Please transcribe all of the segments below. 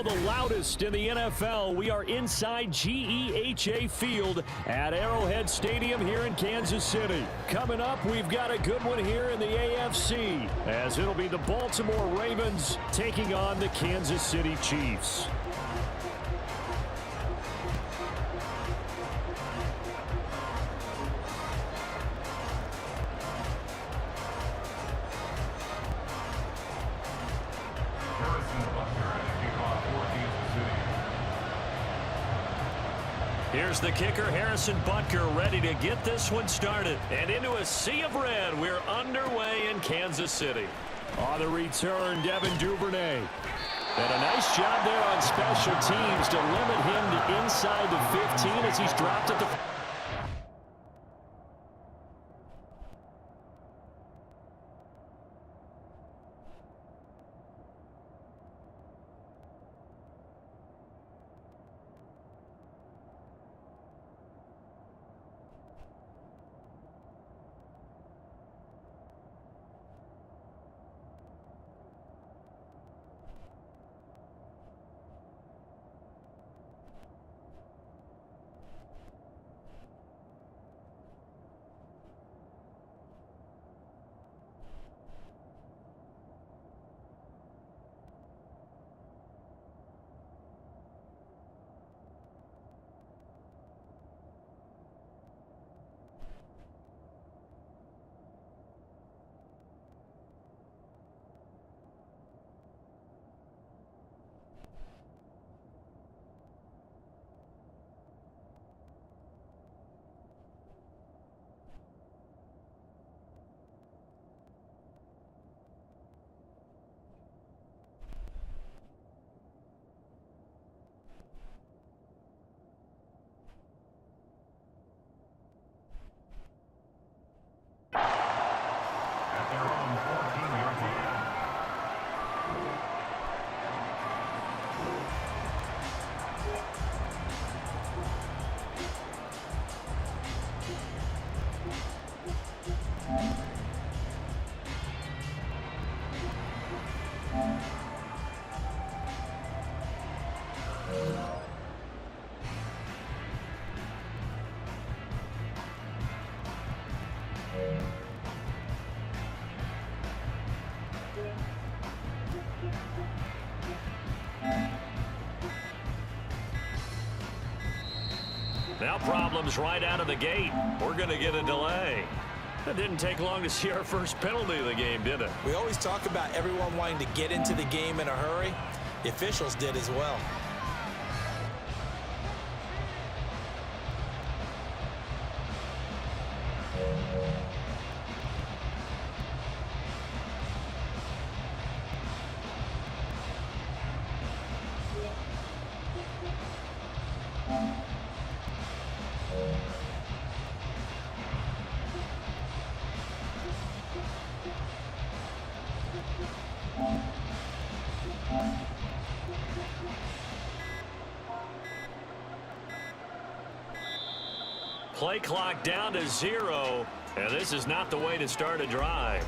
The loudest in the NFL. We are inside GEHA Field at Arrowhead Stadium here in Kansas City. Coming up, we've got a good one here in the AFC, as it'll be the Baltimore Ravens taking on the Kansas City Chiefs. Here's the kicker, Harrison Butker, ready to get this one started. And into a sea of red, we're underway in Kansas City. On the return, Devin Duvernay. And a nice job there on special teams to limit him to inside the 15 as he's dropped at the... Now problems right out of the gate. We're going to get a delay. It didn't take long to see our first penalty of the game, did it? We always talk about everyone wanting to get into the game in a hurry. The officials did as well. Play clock down to 0, and this is not the way to start a drive.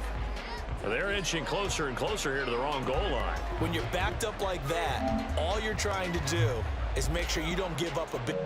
They're inching closer and closer here to the wrong goal line. When you're backed up like that, all you're trying to do is make sure you don't give up a big...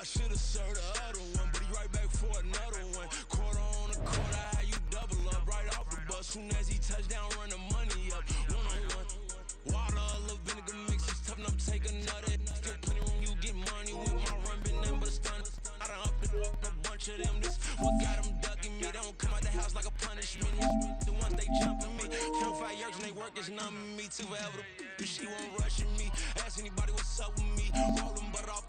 I should have served the other one, but he right back for another one. Quarter on a quarter, how you double up right off the bus. Soon as he touch down, run the money up. One-on-one. Water, a little vinegar mix, it's tough enough to take another. Still plenty room, you get money with my run, been nothing but a stun. I done up a bunch of them. This what got them ducking me. They don't come out the house like a punishment. The ones they jumping me. 4 or 5 years and they work is numbing me. Too forever the she won't rushing me. Ask anybody what's up with me. Rolling butt off.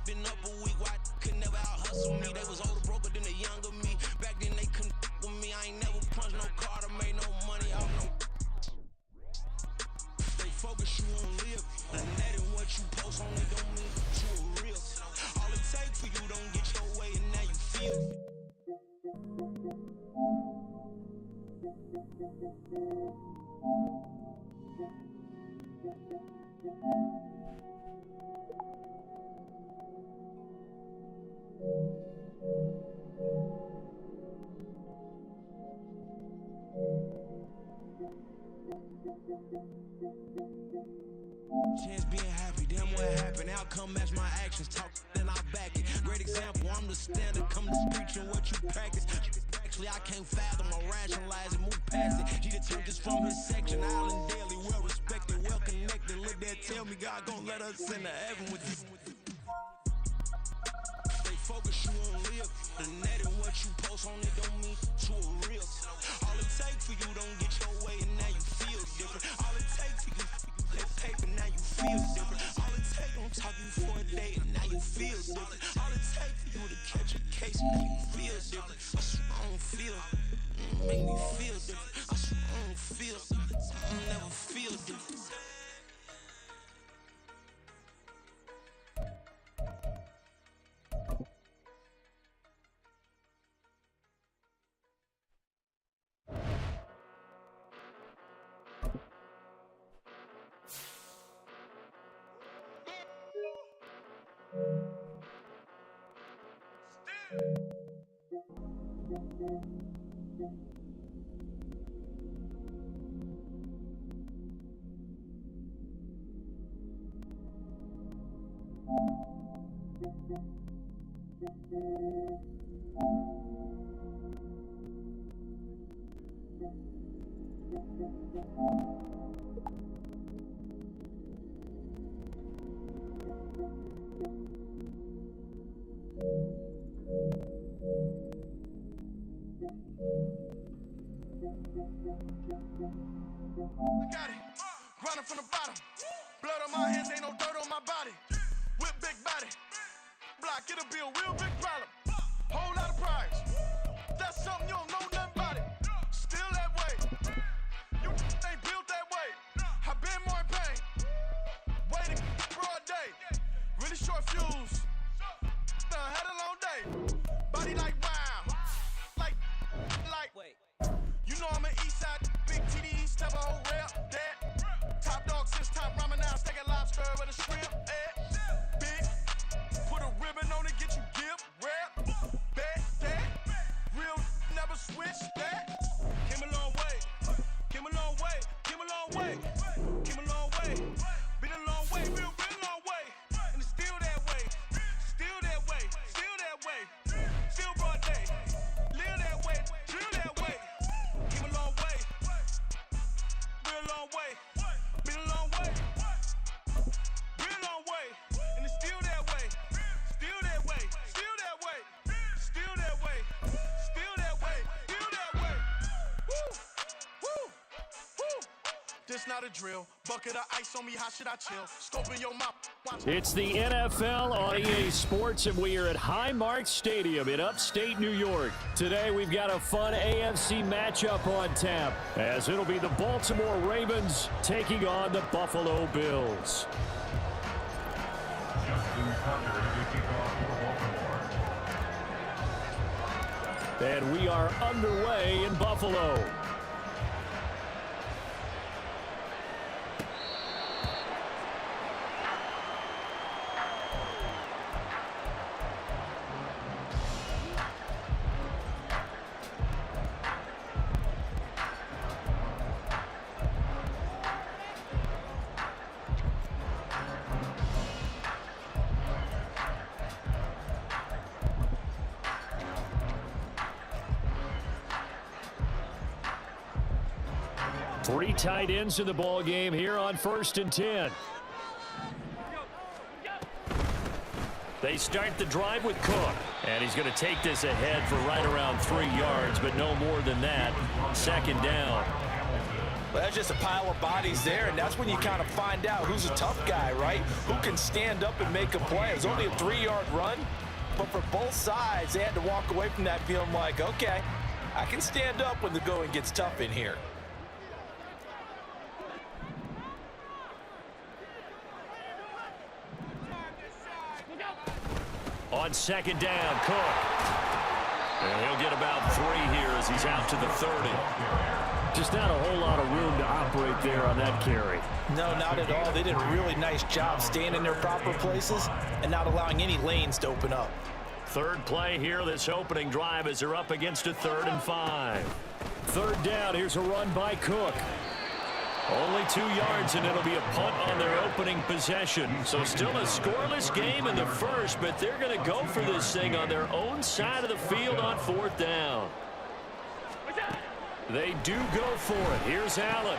Been up a week, why could never out hustle me? They was older, broker than the younger me. Back then they couldn't with me. I ain't never punched no card or made no money off no. They focus you on live, and that ain't what you post on. They don't mean you a real. All it takes for you don't get your way, and now you feel. Chance being happy, damn what happened. Outcome match my actions, talk then I'll back it. Great example, I'm the standard, come to preaching what you practice. Actually, I can't fathom or rationalize it, move past it. He determined this from his section, Island Daily, well respected, well connected. Look there, tell me God gon' let us into heaven with this. Stay focused, you won't live. The net and what you post on it don't mean to a real. All it takes for you don't get your way and now you feel different. All it takes for you that paper, now you feel different. All it takes, don't talk you for a day, and now you feel different. All it takes for you to catch a case, now you feel different. I swear I don't feel, make me feel different. I swear I don't feel, I never feel different. Got it. Grinding from the bottom. Blood on my hands, ain't no dirt on my body. Whip big body. Block, it'll be a real big problem. Whole lot of prize. That's something you don't know nothing about it. Still that way. You ain't built that way. I been more in pain. Waiting for a day. Really short fuse. Had a long day. Body like wow. Like. Wait. You know I'm an east side big TD, step a whole rep, that. Top dog since top ramen now, steak and lobster with a shrimp, big. Put a ribbon on it, get you give, rep, bet, that. Real never switch, that. Came a long way, came a long way, came a long way, came a long way. Been a long way, real long way. And it's still that way, still that way, still that way. Still broad day, live that way, chill that way. Came a long way, real long way, been a long way, real long way, and it's still that way, still that way, still that way, still that way, still that way, still that way. Woo, woo, woo. This not a drill. Bucket of ice on me, how should I chill? Scope in your mouth. It's the NFL on EA Sports, and we are at Highmark Stadium in upstate New York. Today, we've got a fun AFC matchup on tap, as it'll be the Baltimore Ravens taking on the Buffalo Bills. And we are underway in Buffalo. Three tight ends in the ball game here on 1st and 10. They start the drive with Cook, and he's going to take this ahead for right around 3 yards, but no more than that. 2nd down. Well, that's just a pile of bodies there, and that's when you kind of find out who's a tough guy, right? Who can stand up and make a play. It was only a 3-yard run, but for both sides, they had to walk away from that feeling like, okay, I can stand up when the going gets tough in here. On 2nd down, Cook. And he'll get about 3 here as he's out to the 30. Just not a whole lot of room to operate there on that carry. No, not at all. They did a really nice job staying in their proper places and not allowing any lanes to open up. Third play here, this opening drive as they're up against a 3rd and 5. Third down, here's a run by Cook. Only 2 yards, and it'll be a punt on their opening possession. So still a scoreless game in the first, but they're going to go for this thing on their own side of the field on 4th down. They do go for it. Here's Allen.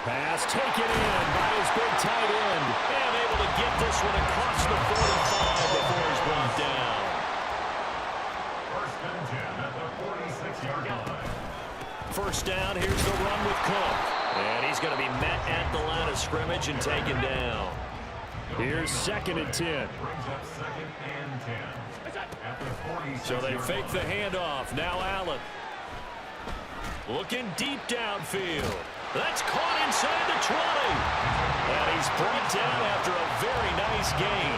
Pass taken in by his big tight end. And able to get this one across the 45 before he's brought down. First and 10 at the 46-yard line. First down, here's the run with Cook. And he's going to be met at the line of scrimmage and taken down. Here's 2nd and 10. Brings up 2nd and 10. At the 46 So they fake the handoff. Now Allen. Looking deep downfield. That's caught inside the 20. And he's brought down after a very nice gain.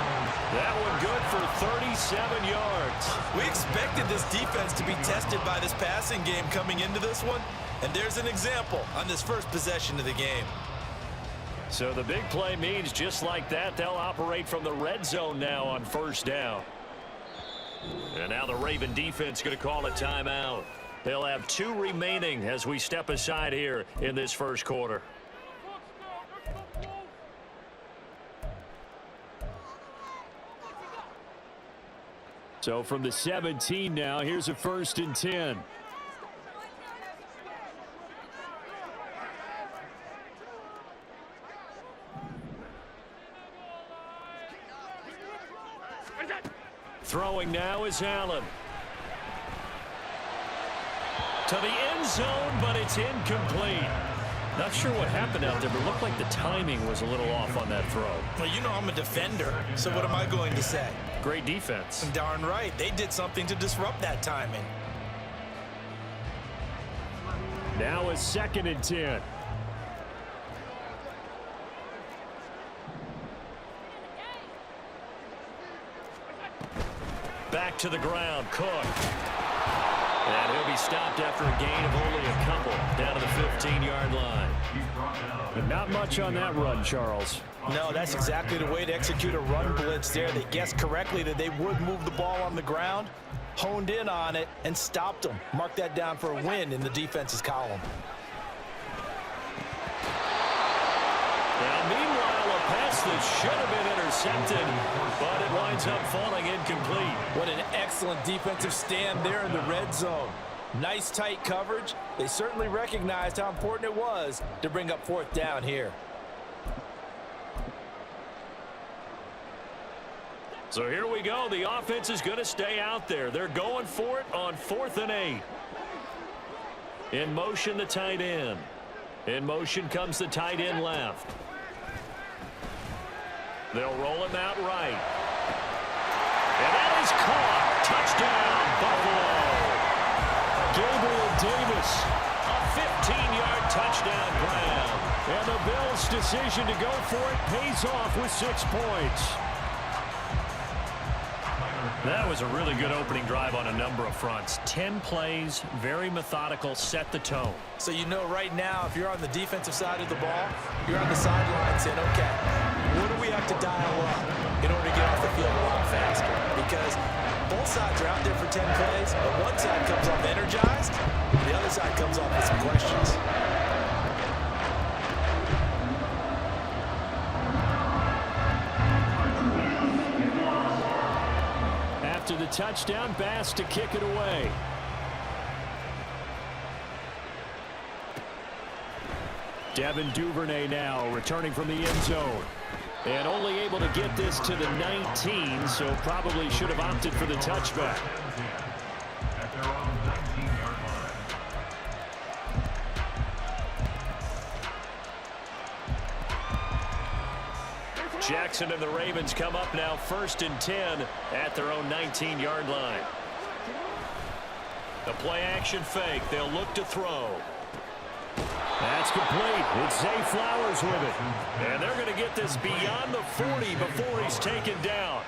That one good for 37 yards. We expected this defense to be tested by this passing game coming into this one. And there's an example on this first possession of the game. So the big play means just like that, they'll operate from the red zone now on 1st down. And now the Raven defense going to call a timeout. They'll have 2 remaining as we step aside here in this first quarter. So from the 17 now, here's a 1st and 10. Throwing now is Allen. To the end zone, but it's incomplete. Not sure what happened out there, but it looked like the timing was a little off on that throw. Well, you know I'm a defender, so what am I going to say? Great defense. Darn right. They did something to disrupt that timing. Now a 2nd and 10. Back to the ground, Cook. And he'll be stopped after a gain of only a couple down to the 15-yard line. But not much on that run, Charles. No, that's exactly the way to execute a run blitz there. They guessed correctly that they would move the ball on the ground, honed in on it, and stopped them. Mark that down for a win in the defense's column. Now, meanwhile, a pass that should have been intercepted, but it winds up falling incomplete. What an excellent defensive stand there in the red zone. Nice tight coverage. They certainly recognized how important it was to bring up 4th down here. So here we go. The offense is going to stay out there. They're going for it on 4th and 8. In motion, the tight end. In motion comes the tight end left. They'll roll him out right. And that is caught. Touchdown, Buffalo. Gabriel Davis, a 15-yard touchdown grab. And the Bills' decision to go for it pays off with 6 points. That was a really good opening drive on a number of fronts. 10 plays, very methodical, set the tone. So you know right now, if you're on the defensive side of the ball, you're on the sideline saying, okay, what do we have to dial up in order to get off the field a lot faster? Because both sides are out there for 10 plays, but one side comes off energized, the other side comes off with some questions. After the touchdown, Bass to kick it away. Devin Duvernay now returning from the end zone. And only able to get this to the 19, so probably should have opted for the touchback. At their own 19-yard line. Jackson and the Ravens come up now 1st and 10 at their own 19-yard line. The play action fake. They'll look to throw. That's complete. It's Zay Flowers with it. And they're going to get this beyond the 40 before he's taken down.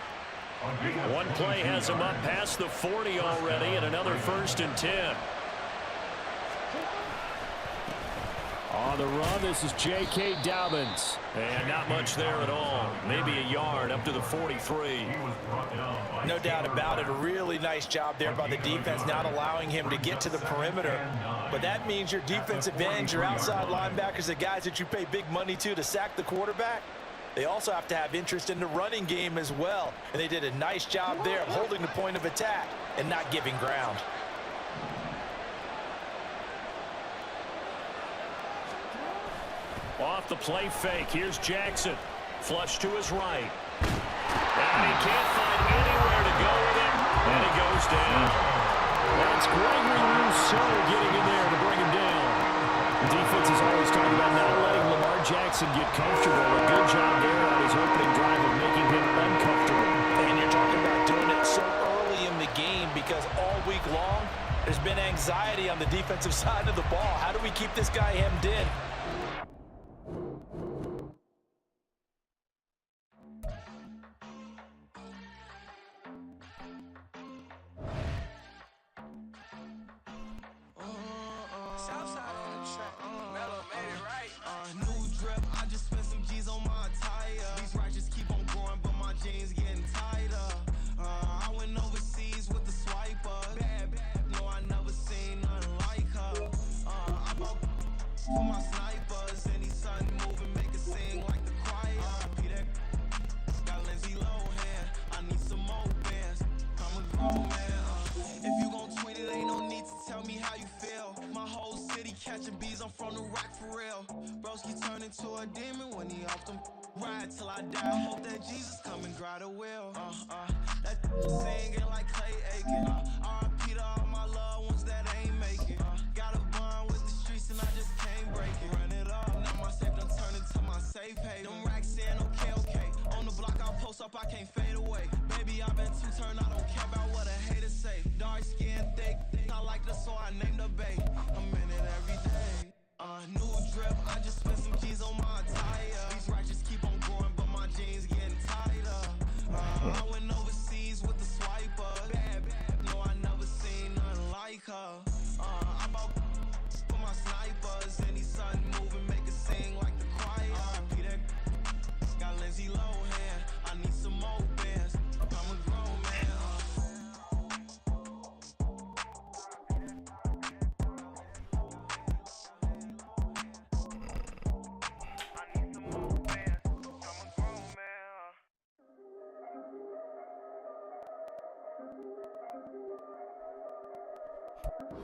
One play has him up past the 40 already, and another 1st and 10. On the run, this is J.K. Dobbins. And not much there at all. Maybe a yard up to the 43. No doubt about it. A really nice job there by the defense, not allowing him to get to the perimeter. But that means your defensive ends, your outside linebackers, the guys that you pay big money to sack the quarterback, they also have to have interest in the running game as well. And they did a nice job there of holding the point of attack and not giving ground. Off the play fake, here's Jackson. Flush to his right. And he can't find anywhere to go with it. And he goes down. That's Gregory Rousseau getting in there to bring him down. The defense is always talking about not letting Lamar Jackson get comfortable. A good job there on his opening drive of making him uncomfortable. And you're talking about doing it so early in the game because all week long there's been anxiety on the defensive side of the ball. How do we keep this guy hemmed in?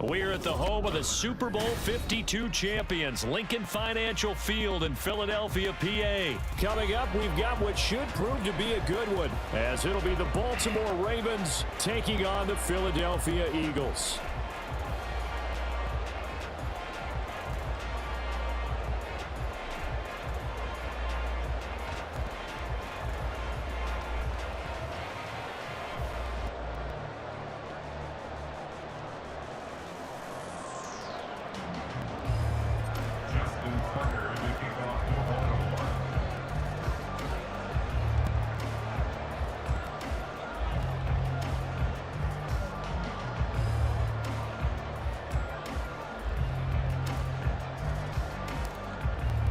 We're at the home of the Super Bowl 52 champions, Lincoln Financial Field in Philadelphia, PA. Coming up, we've got what should prove to be a good one, as it'll be the Baltimore Ravens taking on the Philadelphia Eagles.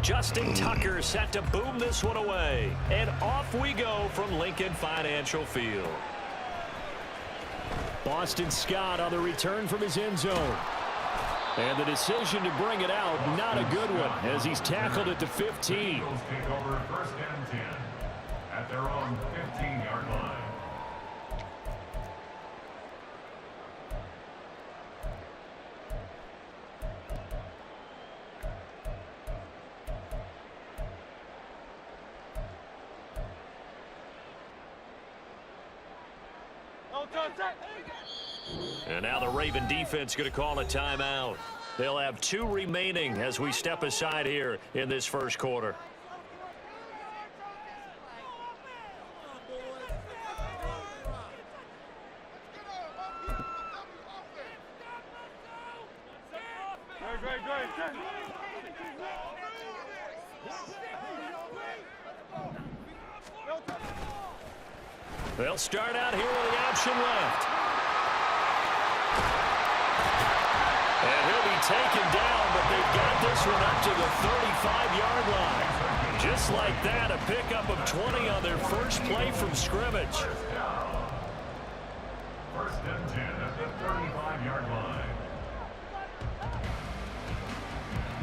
Justin Tucker set to boom this one away. And off we go from Lincoln Financial Field. Boston Scott on the return from his end zone. And the decision to bring it out, not a good one, as he's tackled at the 15. Eagles take over 1st and 10 at their own 15-yard line. And now the Raven defense going to call a timeout. They'll have 2 remaining as we step aside here in this first quarter. They'll start out here with the option left. And he'll be taken down, but they've got this one up to the 35-yard line. Just like that, a pickup of 20 on their first play from scrimmage. First and 10 at the 35-yard line.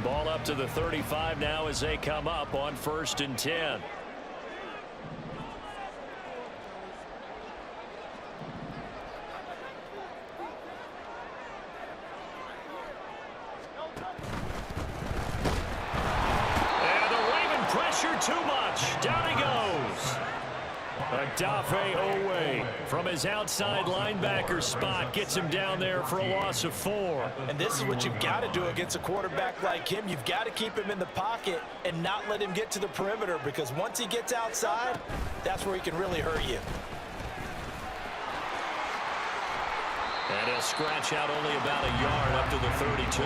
Ball up to the 35 now as they come up on 1st and 10. Too much. Down he goes. Odafe Oweh from his outside linebacker spot gets him down there for a loss of 4. And this is what you've got to do against a quarterback like him. You've got to keep him in the pocket and not let him get to the perimeter, because once he gets outside, that's where he can really hurt you. And he'll scratch out only about a yard up to the 32.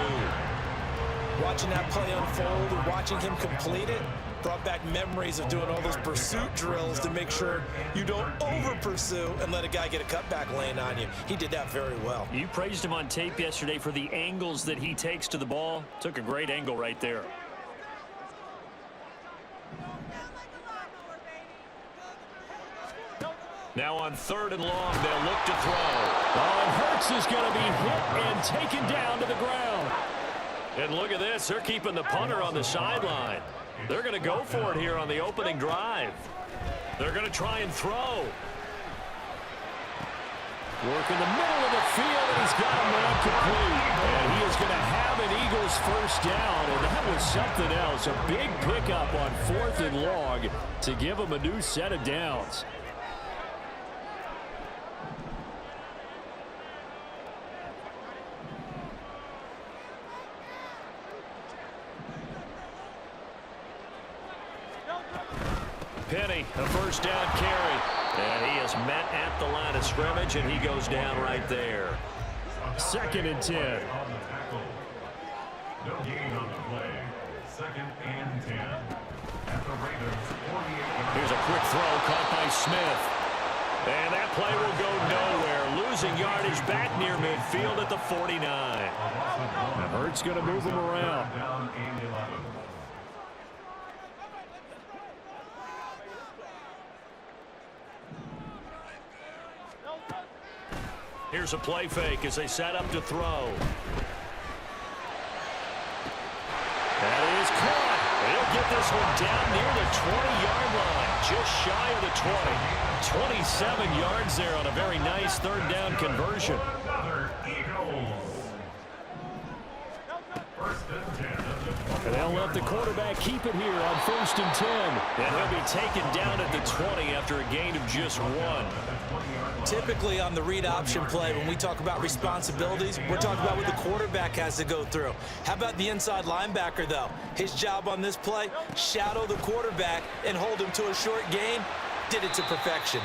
Watching that play unfold and watching him complete it brought back memories of doing all those pursuit drills to make sure you don't over-pursue and let a guy get a cutback lane on you. He did that very well. You praised him on tape yesterday for the angles that he takes to the ball. Took a great angle right there. Now on 3rd and long, they'll look to throw. Oh, and Hurts is going to be hit and taken down to the ground. And look at this. They're keeping the punter on the sideline. They're going to go for it here on the opening drive. They're going to try and throw. Work in the middle of the field, and he's got a man complete. And he is going to have an Eagles first down, and that was something else. A big pickup on 4th and long to give him a new set of downs. Penny, a first down carry. And he is met at the line of scrimmage, and he goes down right there. 2nd and 10. No gain on the play. 2nd and 10. At the Raiders' 48. Here's a quick throw caught by Smith. And that play will go nowhere. Losing yardage back near midfield at the 49. And Hurts going to move him around. Down and 11. Here's a play fake as they set up to throw. That is caught. They'll get this one down near the 20-yard line, just shy of the 20. 27 yards there on a very nice 3rd down conversion. Another Eagles. First and 10 at the 20. And they'll let the quarterback keep it here on 1st and 10. And he'll be taken down at the 20 after a gain of just 1. Typically on the read option play, when we talk about responsibilities, we're talking about what the quarterback has to go through. How about the inside linebacker, though? His job on this play, shadow the quarterback and hold him to a short gain. Did it to perfection.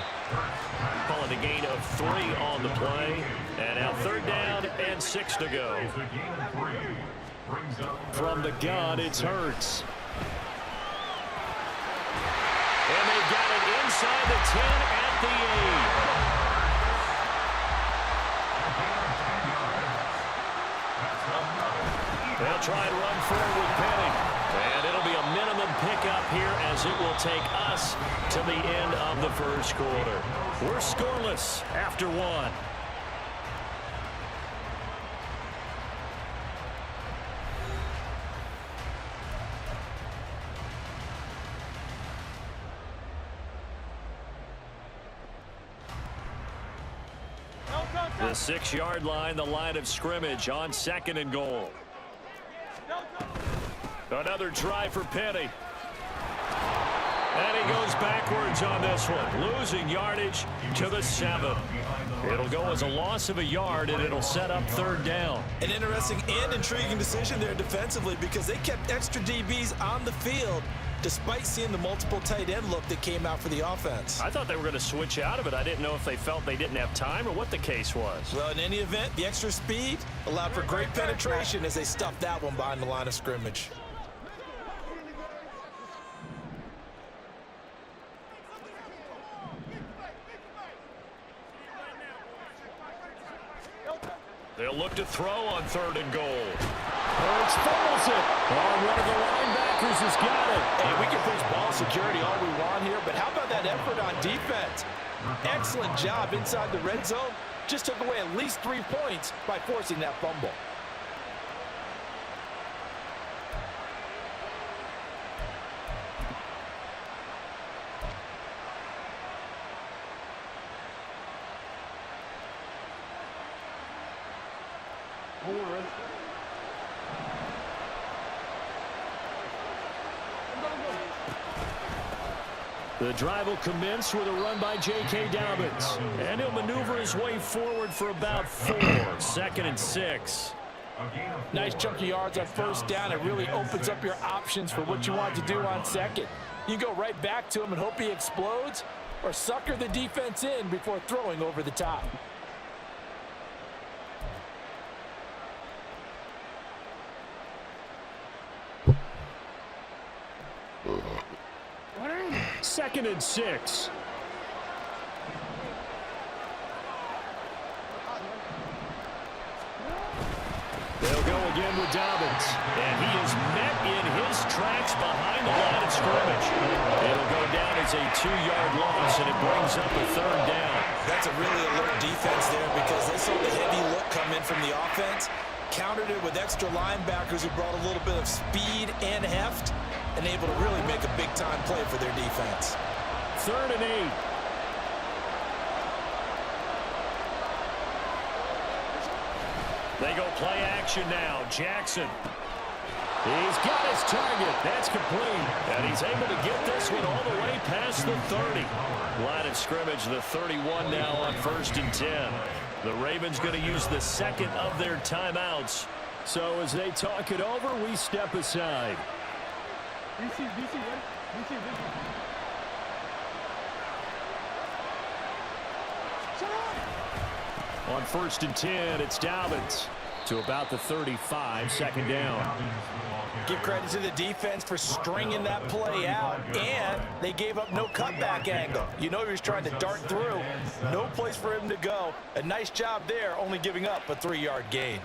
Calling a gain of 3 on the play. And now 3rd down and 6 to go. From the gun, it's Hurts. And they've got it inside the 10 at the 8. They'll try and run forward with Penny. And it'll be a minimum pickup here as it will take us to the end of the 1st quarter. We're scoreless after 1. The 6-yard line, the line of scrimmage on 2nd and goal. Another try for Penny. And he goes backwards on this one, losing yardage to the 7. It'll go as a loss of a yard, and it'll set up 3rd down. An interesting and intriguing decision there defensively, because they kept extra DBs on the field despite seeing the multiple tight end look that came out for the offense. I thought they were going to switch out of it. I didn't know if they felt they didn't have time or what the case was. Well, in any event, the extra speed allowed for great penetration as they stuffed that one behind the line of scrimmage. They'll look to throw on 3rd and goal. Hurts fumbles it. Oh, one of the linebackers has got it. Hey, we can preach ball security all we want here, but how about that effort on defense? Excellent job inside the red zone. Just took away at least 3 points by forcing that fumble. The drive will commence with a run by J.K. Dobbins. And he'll maneuver his way forward for about 4. 2nd and 6. Nice chunky yards on 1st down. It really opens up your options for what you want to do on 2nd. You go right back to him and hope he explodes, or sucker the defense in before throwing over the top. Second and 6. They'll go again with Dobbins. And he is met in his tracks behind the line of scrimmage. It'll go down as a 2-yard loss, and it brings up a 3rd down. That's a really alert defense there because they saw the heavy look come in from the offense, countered it with extra linebackers who brought a little bit of speed and heft, and able to really make a big-time play for their defense. 3rd and 8. They go play action now. Jackson. He's got his target. That's complete. And he's able to get this one all the way past the 30. Line of scrimmage, the 31 now on 1st and 10. The Ravens going to use the 2nd of their timeouts. So as they talk it over, we step aside. On 1st and 10, it's Dobbins to about the 35, 2nd down. Give credit to the defense for stringing that play out, and they gave up no cutback angle. You know he was trying to dart through. No place for him to go. A nice job there, only giving up a 3-yard gain.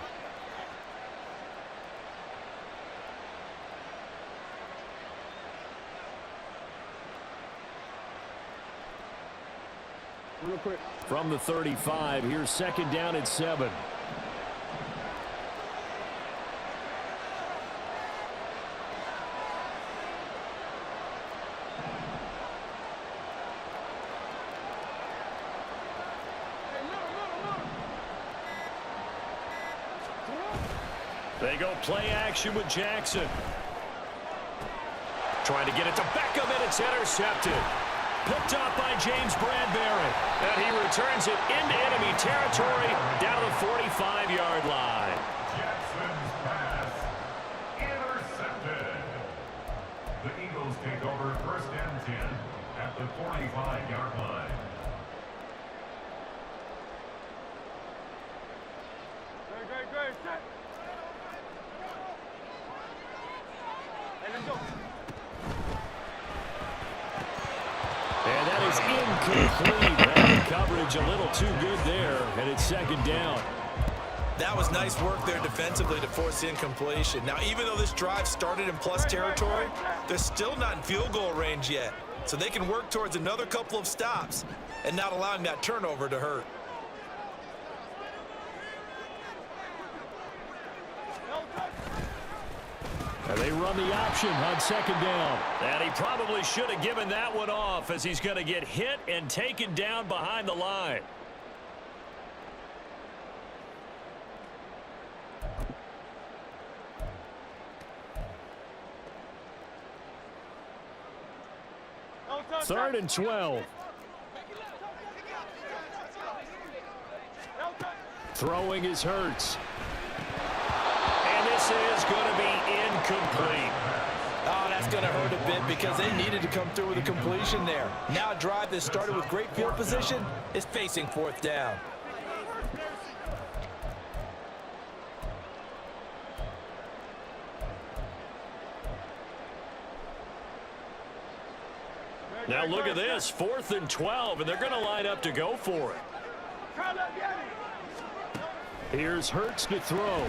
Real quick. From the 35, here's 2nd down and 7. They go play action with Jackson. Trying to get it to Beckham, and it's intercepted. Picked up by James Bradbury. And he returns it into enemy territory down to the 45-yard line. Jackson's pass intercepted. The Eagles take over 1st and 10 at the 45-yard line. Great. Set. Hey, let's go. And that is incomplete. That coverage a little too good there, and it's 2nd down. That was nice work there defensively to force incompletion. Now, even though this drive started in plus territory, they're still not in field goal range yet. So they can work towards another couple of stops and not allowing that turnover to hurt. And they run the option on 2nd down. And he probably should have given that one off as he's going to get hit and taken down behind the line. Third and 12. Throwing is Hurts. And this is going to be incomplete. Oh, that's going to hurt a bit because they needed to come through with a completion there. Now a drive that started with great field position is facing 4th down. Now look at this, 4th and 12, and they're going to line up to go for it. Here's Hurts to throw. Able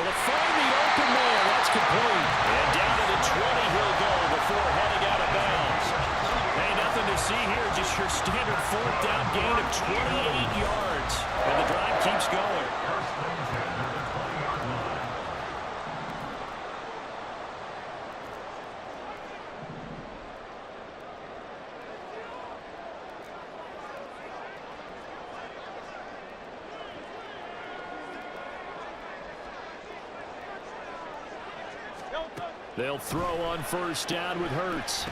to find the open man. That's complete. And down to the 20 he'll go before heading out of bounds. Hey, nothing to see here. Just your standard fourth down gain of 28 yards. And the drive keeps going. They'll throw on first down with Hurts.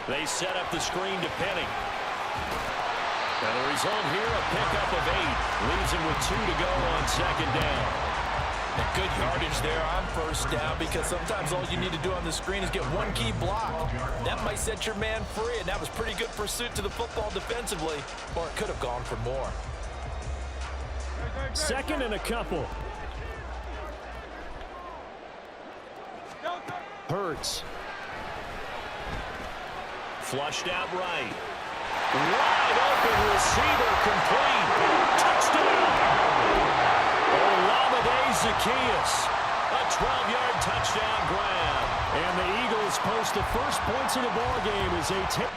They set up the screen to Penny. And the result here, a pickup of 8. Leaves him with 2 to go on second down. And good yardage there on first down, because sometimes all you need to do on the screen is get one key block. That might set your man free, and that was pretty good pursuit to the football defensively, or it could have gone for more. Second and a couple. Hurts. Flushed out right. Wide open receiver complete. Touchdown. Olamide Zaccheaus. A 12-yard touchdown grab. And the Eagles post the first points of the ball game as they take.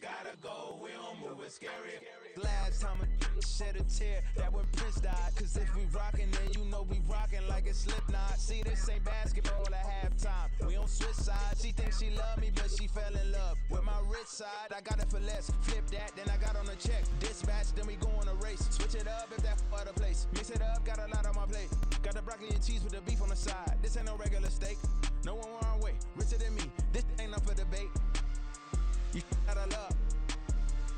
Gotta go, we don't move, it's scary. Last time a shed a tear, that when Prince died. Cause if we rockin', then you know we rockin' like it's Slipknot. See, this ain't basketball at halftime. We on switch sides. She thinks she love me, but she fell in love with my rich side. I got it for less. Flip that, then I got on a check. Dispatch, then we go on a race. Switch it up if that other place. Mix it up, got a lot on my plate. Got the broccoli and cheese with the beef on the side. This ain't no regular steak. No one wrong way, richer than me. This ain't up for debate. You gotta love.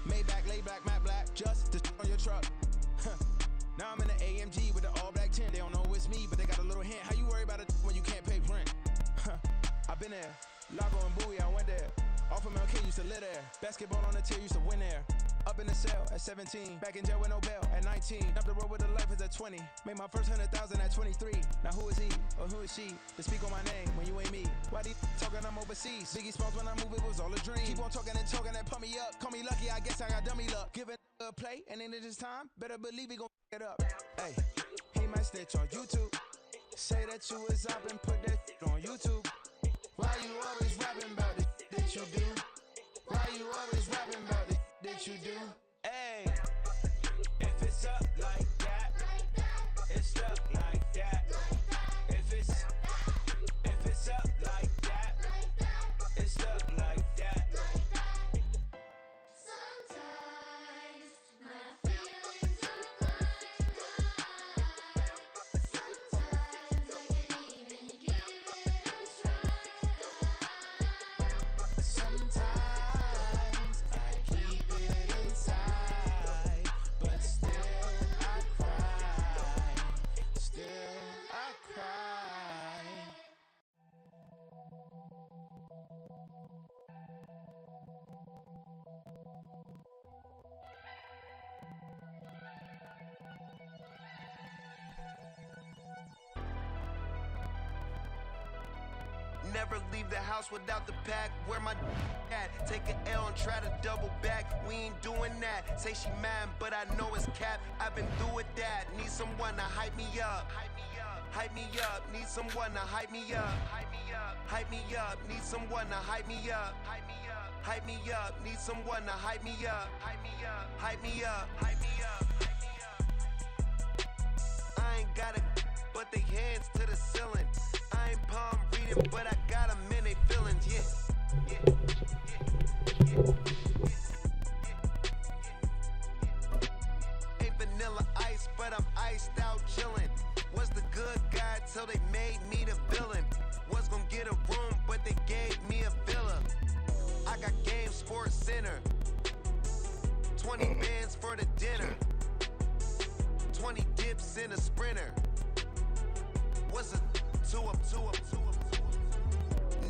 Maybach, laid back, matte black, just to on your truck. Now I'm in the AMG with the all black tint. They don't know it's me, but they got a little hint. How you worry about it when you can't pay rent? I've been there. Lago and Bowie, I went there. Off of MLK, used to live there. Basketball on the tier, used to win there. Up in the cell at 17. Back in jail with no bail at 19. Up the road with the life is at 20. Made my first 100,000 at 23. Now who is he or who is she to speak on my name when you ain't me? Why they talking I'm overseas? Biggie Smalls when I move, it was all a dream. Keep on talking and talking and pump me up. Call me lucky, I guess I got dummy luck. Give it a play and then it's time. Better believe he gon' it up. Hey, he might snitch on YouTube. Say that you was up and put that on YouTube. Why you always rapping about the that you do? Why you always rapping about the that you do? Hey, if it's up like that, it's up like that. If it's up like that, it's up like that. Sometimes my feelings are blind. Sometimes I can't even give it up. Never leave the house without the pack. Where my at? Take an L and try to double back. We ain't doing that. Say she mad, but I know it's cap. I've been through with that. Need someone to hype me up. Hype me up. Need someone to hype me up. Hype me up. Need someone to hype me up. Hype me up. Need someone to hype me up. Hype me up. Hype me up. Hype me up. I ain't got it, but they hands to the ceiling. I ain't palm reading, but I got them in they feelings. Yeah. Ain't vanilla ice, but I'm iced out chillin'. Was the good guy till they made me the villain. Was gonna get a room, but they gave me a villa. I got Game Sports Center. 20 bands for the dinner. 20 dips in a sprinter. What's a two up?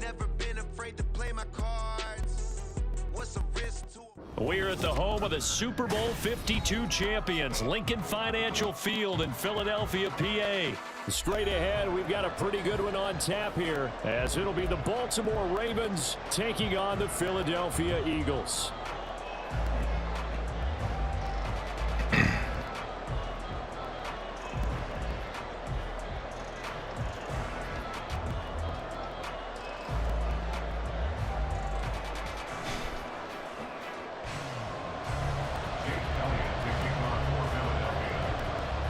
Never been afraid to play my cards. What's a risk to? We're at the home of the Super Bowl 52 champions, Lincoln Financial Field in Philadelphia, PA. Straight ahead, we've got a pretty good one on tap here, as it'll be the Baltimore Ravens taking on the Philadelphia Eagles.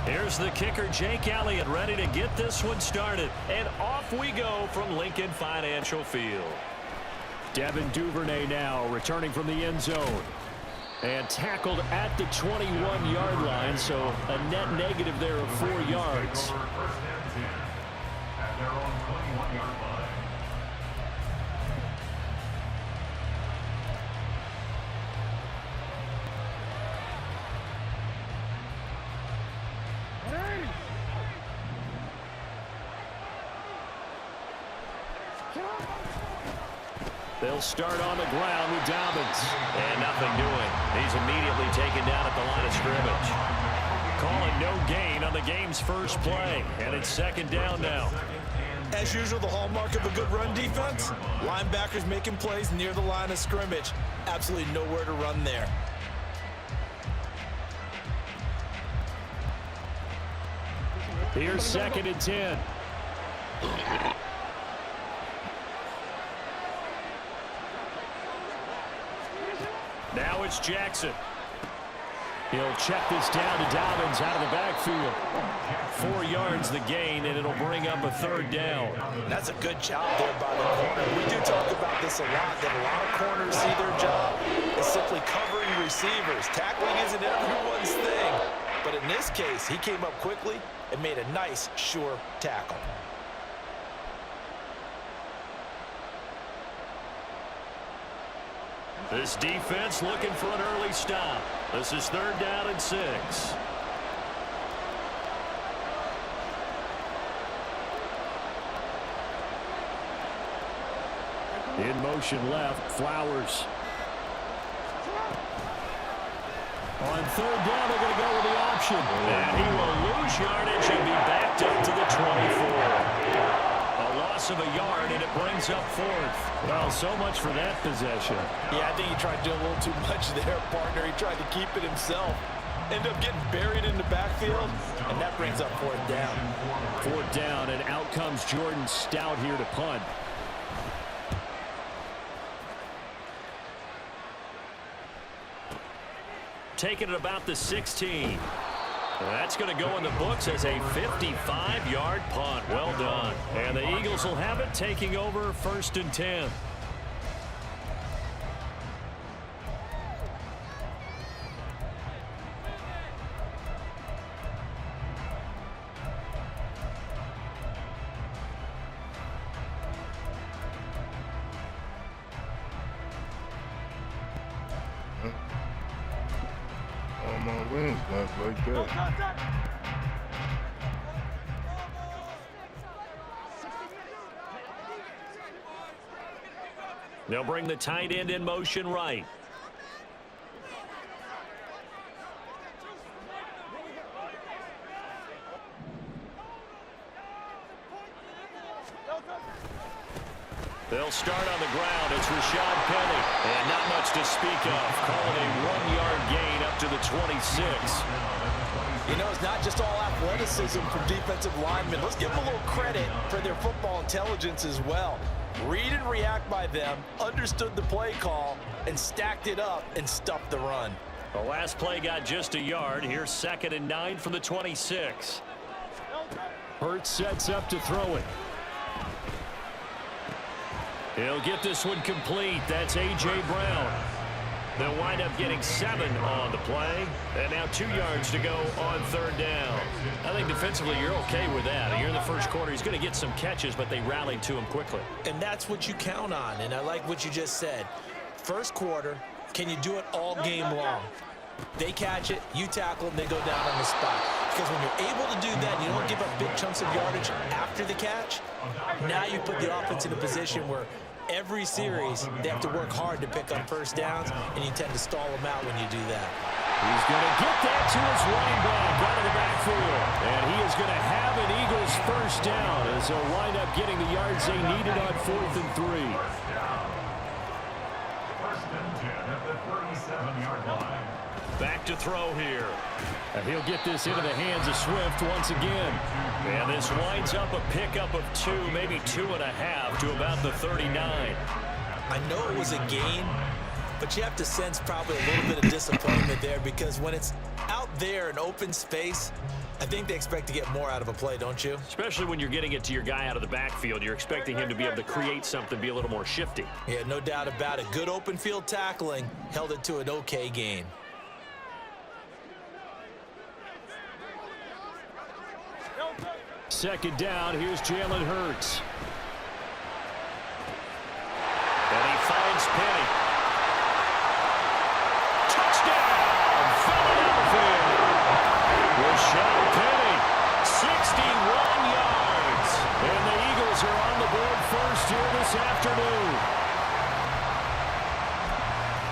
Here's the kicker, Jake Elliott, ready to get this one started. And off we go from Lincoln Financial Field. Devin Duvernay now returning from the end zone. And tackled at the 21-yard line, so a net negative there of 4 yards. First and 10 at their own 21-yard line. They'll start on the ground with Dobbins. And nothing doing. He's immediately taken down at the line of scrimmage. Calling no gain on the game's first play. And it's second down now. As usual, the hallmark of a good run defense, linebackers making plays near the line of scrimmage. Absolutely nowhere to run there. Here's second and 10. Now it's Jackson. He'll check this down to Dobbins out of the backfield. 4 yards the gain, and it'll bring up a third down. That's a good job there by the corner. We do talk about this a lot, that a lot of corners see their job is simply covering receivers. Tackling isn't everyone's thing. But in this case, he came up quickly and made a nice, sure tackle. This defense looking for an early stop. This is third down and 6. In motion left, Flowers. On third down, they're going to go with the option. And he will lose yardage and be backed up to the 24. A loss of a yard, and it brings up fourth. Well, so much for that possession. Yeah, I think he tried to do a little too much there, partner. He tried to keep it himself. Ended up getting buried in the backfield, and that brings up fourth down. Fourth down, and out comes Jordan Stout here to punt. Taking it about the 16. That's going to go in the books as a 55-yard punt. Well done. And the Eagles will have it, taking over first and 10. All my wins, like that. They'll bring the tight end in motion right. He'll start on the ground. It's Rashad Penny. And not much to speak of. Calling a 1-yard gain up to the 26. You know, it's not just all athleticism from defensive linemen. Let's give them a little credit for their football intelligence as well. Read and react by them, understood the play call, and stacked it up and stuffed the run. The last play got just a yard. Here's 2nd and 9 from the 26. Hurts sets up to throw it. He'll get this one complete. That's A.J. Brown. They'll wind up getting 7 on the play. And now 2 yards to go on 3rd down. I think defensively you're okay with that. You're in the first quarter. He's going to get some catches, but they rallied to him quickly. And that's what you count on. And I like what you just said. First quarter, can you do it all game long? They catch it, you tackle, and they go down on the spot. Because when you're able to do that, you don't give up big chunks of yardage after the catch. Now you put the offense in a position where every series they have to work hard to pick up first downs, and you tend to stall them out when you do that. He's going to get that to his running back out of the backfield. And he is going to have an Eagles first down as they'll wind up getting the yards they needed on 4th and 3. First and 10 at the 37-yard line. Back to throw here. And he'll get this into the hands of Swift once again. And this winds up a pickup of 2, maybe 2.5 to about the 39. I know it was a gain, but you have to sense probably a little bit of disappointment there because when it's out there in open space, I think they expect to get more out of a play, don't you? Especially when you're getting it to your guy out of the backfield. You're expecting him to be able to create something, be a little more shifty. Yeah, no doubt about it. Good open field tackling held it to an okay gain. Second down, here's Jalen Hurts. And he finds Penny. Touchdown, Philadelphia. Rashad Penny, 61 yards. And the Eagles are on the board first here this afternoon.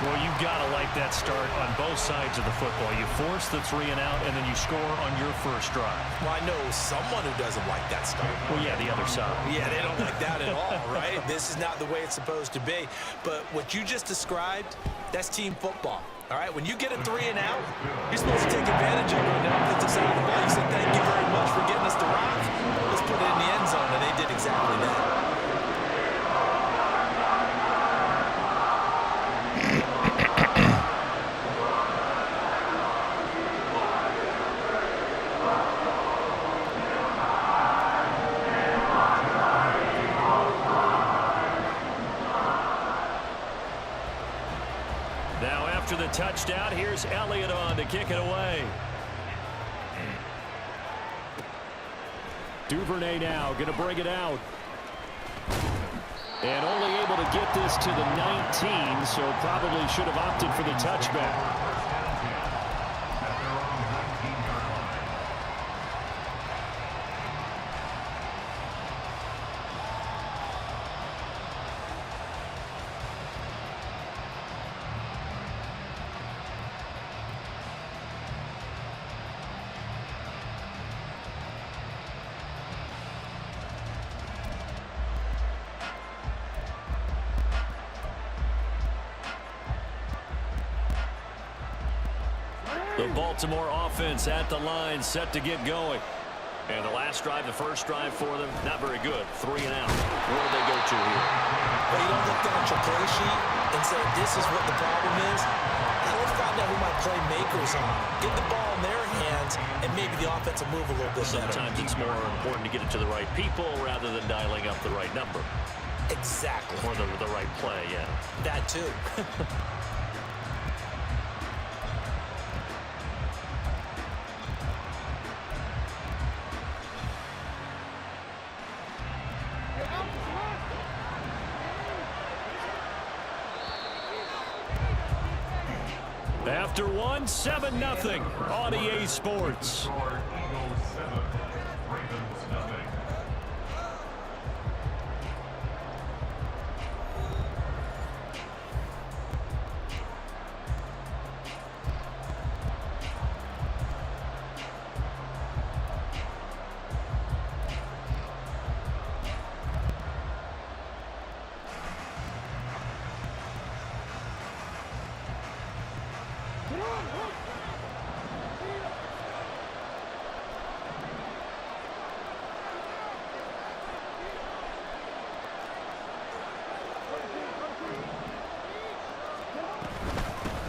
Well, you've got to like that start on both sides of the football. You force the 3 and out, and then you score on your first drive. Well, I know someone who doesn't like that start. Well, yeah, the other side. Yeah, they don't like that at all, right? This is not the way it's supposed to be. But what you just described, that's team football. All right, when you get a 3 and out, you're supposed to take advantage of it on the offensive side of the ball. You say, thank you very much for getting us the rock. Let's put it in the end zone, and they did exactly that. After the touchdown, here's Elliott on to kick it away. Duvernay now going to bring it out. And only able to get this to the 19, so probably should have opted for the touchback. The Baltimore offense at the line, set to get going. And the last drive, the first drive for them, not very good. 3 and out. Where do they go to here? Well, you don't look down at your play sheet and say, this is what the problem is. Now let's find out who my playmakers are. Get the ball in their hands, and maybe the offense will move a little bit better. Sometimes it's more important to get it to the right people rather than dialing up the right number. Exactly. Or the right play, yeah. That too. After one, 7-0 on EA Sports. Eagles 7, Ravens nothing.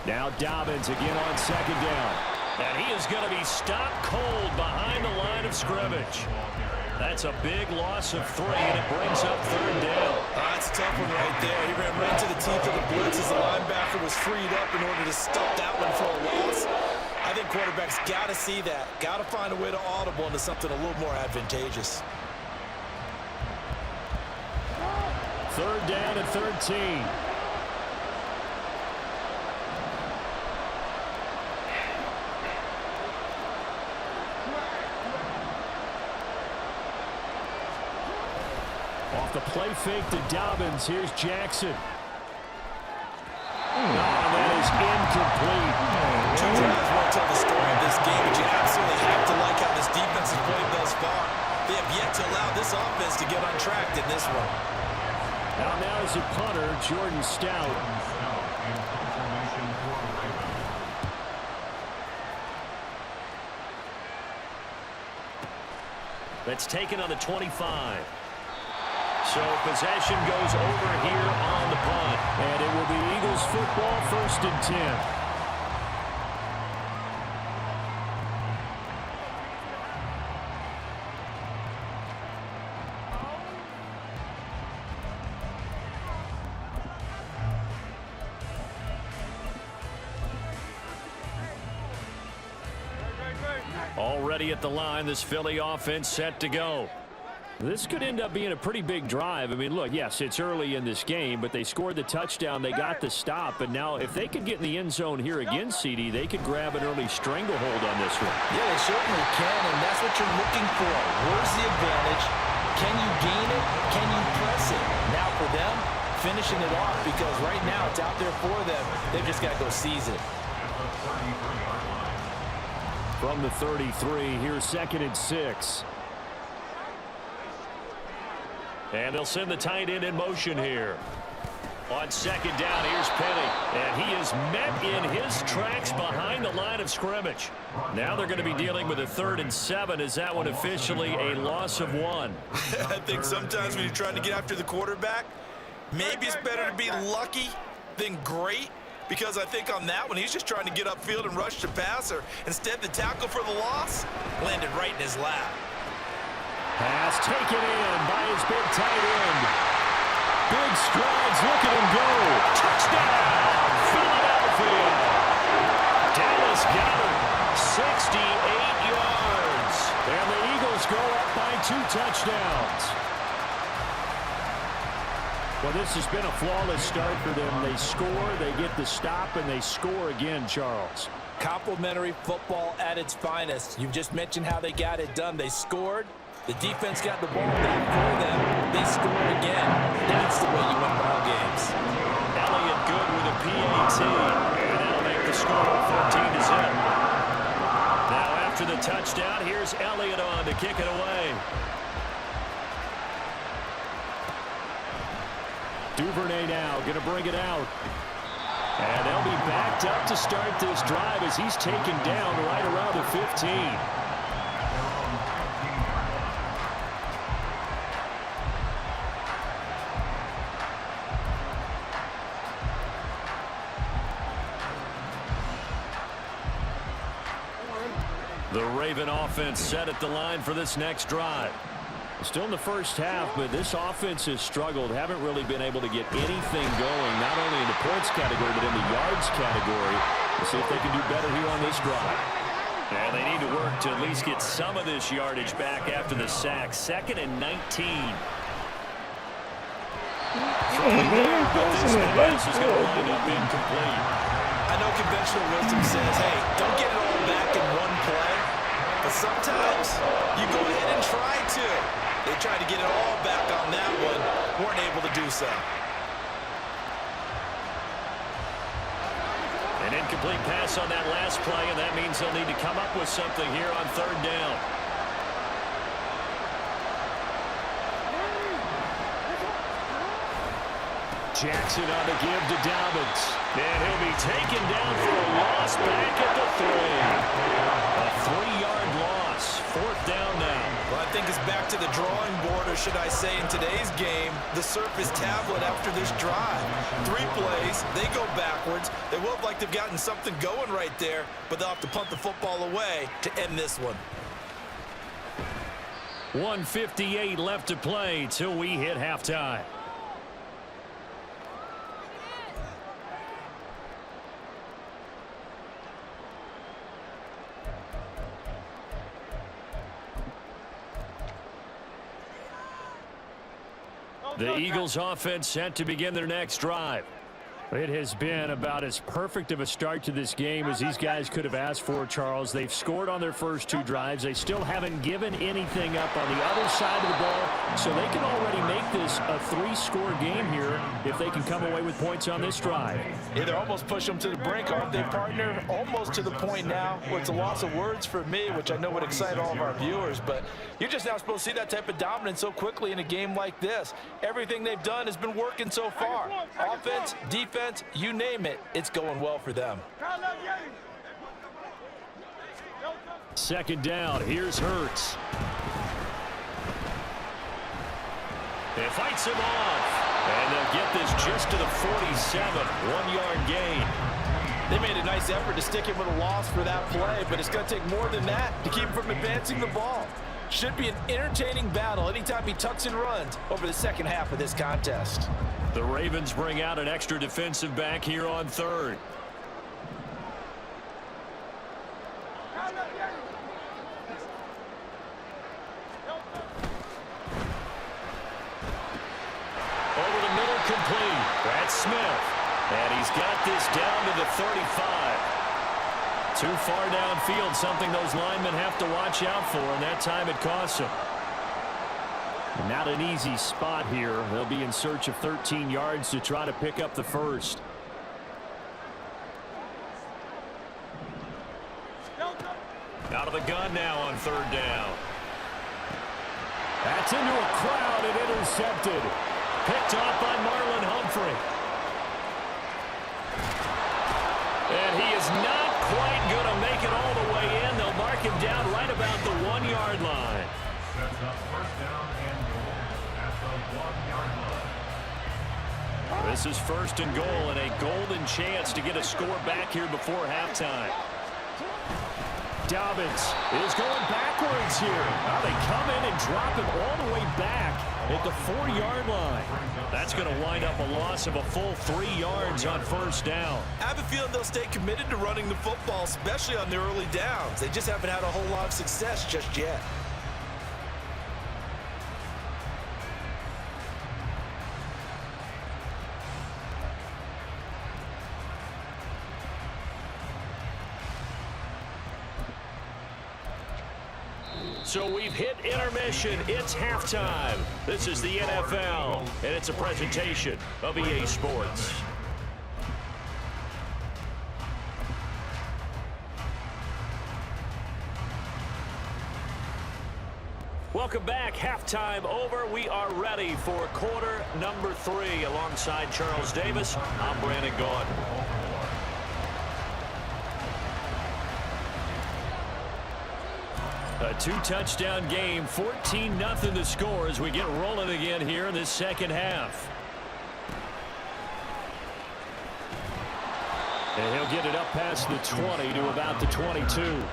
Now Dobbins again on second down. And he is going to be stopped cold behind the line of scrimmage. That's a big loss of 3, and it brings up third down. That's a tough one right there. He ran right to the teeth of the blitz as the linebacker was freed up in order to stop that one for a loss. I think quarterbacks got to see that. Got to find a way to audible into something a little more advantageous. Third down and 13. Off the play fake to Dobbins. Here's Jackson. That is incomplete. Two drives won't tell the story of this game, but you absolutely have to like how this defense has played thus far. They have yet to allow this offense to get untracked in this one. Now is a punter, Jordan Stout. That's taken on the 25. So possession goes over here on the punt. And it will be Eagles football, 1st and 10. Already at the line, this Philly offense set to go. This could end up being a pretty big drive. I mean, look, yes, it's early in this game, but they scored the touchdown. They got the stop. And now if they could get in the end zone here again, CD, they could grab an early stranglehold on this one. Yeah, they certainly can, and that's what you're looking for. Where's the advantage? Can you gain it? Can you press it? Now for them, finishing it off, because right now it's out there for them. They've just got to go seize it. From the 33, here's 2nd and 6. And they'll send the tight end in motion here. On second down, here's Penny. And he is met in his tracks behind the line of scrimmage. Now they're going to be dealing with a 3rd and 7. Is that one officially a loss of 1? I think sometimes when you're trying to get after the quarterback, maybe it's better to be lucky than great. Because I think on that one, he's just trying to get upfield and rush the passer. Instead, the tackle for the loss landed right in his lap. Pass taken in by his big tight end. Big strides, look at him go. Touchdown, Philadelphia. Dallas Goedert, 68 yards. And the Eagles go up by 2 touchdowns. Well, this has been a flawless start for them. They score, they get the stop, and they score again, Charles. Complimentary football at its finest. You've just mentioned how they got it done. They scored. The defense got the ball back for them. They scored again. That's the way you win ball games. Elliott good with a PAT. And that'll make the score 14-0. Now after the touchdown, here's Elliott on to kick it away. Duvernay now going to bring it out. And they'll be backed up to start this drive as he's taken down right around the 15. The Raven offense set at the line for this next drive. Still in the first half, but this offense has struggled. Haven't really been able to get anything going, not only in the points category, but in the yards category. We'll see if they can do better here on this drive. And they need to work to at least get some of this yardage back after the sack. 2nd and 19. But this pass is going to wind up incomplete. I know conventional wisdom says, hey, don't get it all back in one play. But sometimes you go ahead and try to. They tried to get it all back on that one, weren't able to do so. An incomplete pass on that last play, and that means they'll need to come up with something here on 3rd down. Jackson on the give to Dobbins. And he'll be taken down for a loss back at the 3. A 3-yard loss. 4th down now. Well, I think is back to the drawing board, or should I say in today's game, the Surface tablet after this drive. 3 plays, they go backwards. They will have liked to have gotten something going right there, but they'll have to punt the football away to end this one. 1:58 left to play till we hit halftime. The Eagles offense set to begin their next drive. It has been about as perfect of a start to this game as these guys could have asked for, Charles. They've scored on their first 2 drives. They still haven't given anything up on the other side of the ball, so they can already make this a 3-score game here if they can come away with points on this drive. Yeah, they're almost pushing them to the brink, aren't they, partner? Almost to the point now where it's a loss of words for me, which I know would excite all of our viewers, but you're just not supposed to see that type of dominance so quickly in a game like this. Everything they've done has been working so far. Offense, defense, you name it, it's going well for them. Second down, here's Hurts. It fights him off. And they'll get this just to the 47, 1-yard gain. They made a nice effort to stick him with a loss for that play, but it's going to take more than that to keep him from advancing the ball. Should be an entertaining battle anytime he tucks and runs over the second half of this contest. The Ravens bring out an extra defensive back here on 3rd. Over the middle, complete. That's Smith. And he's got this down to the 35. Too far downfield, something those linemen have to watch out for, and that time it costs them. Not an easy spot here. They'll be in search of 13 yards to try to pick up the first. Out of the gun now on 3rd down. That's into a crowd and intercepted. Picked off by Marlon Humphrey. And he is not quite going to make it all the way in. They'll mark him down right about the 1-yard line. Sets up 1st down and goal at the 1-yard line. This is 1st and goal and a golden chance to get a score back here before halftime. Dobbins is going backwards here. Now they come in and drop him all the way back at the 4-yard line. That's going to wind up a loss of a full 3 yards on 1st down. I have a feeling they'll stay committed to running the football, especially on the early downs. They just haven't had a whole lot of success just yet. So we've hit intermission. It's halftime. This is the NFL, and it's a presentation of EA Sports. Welcome back. Halftime over. We are ready for quarter number 3. Alongside Charles Davis, I'm Brandon Gaudin. A 2-touchdown game, 14-0 the score as we get rolling again here in this second half. And he'll get it up past the 20 to about the 22. The Eagles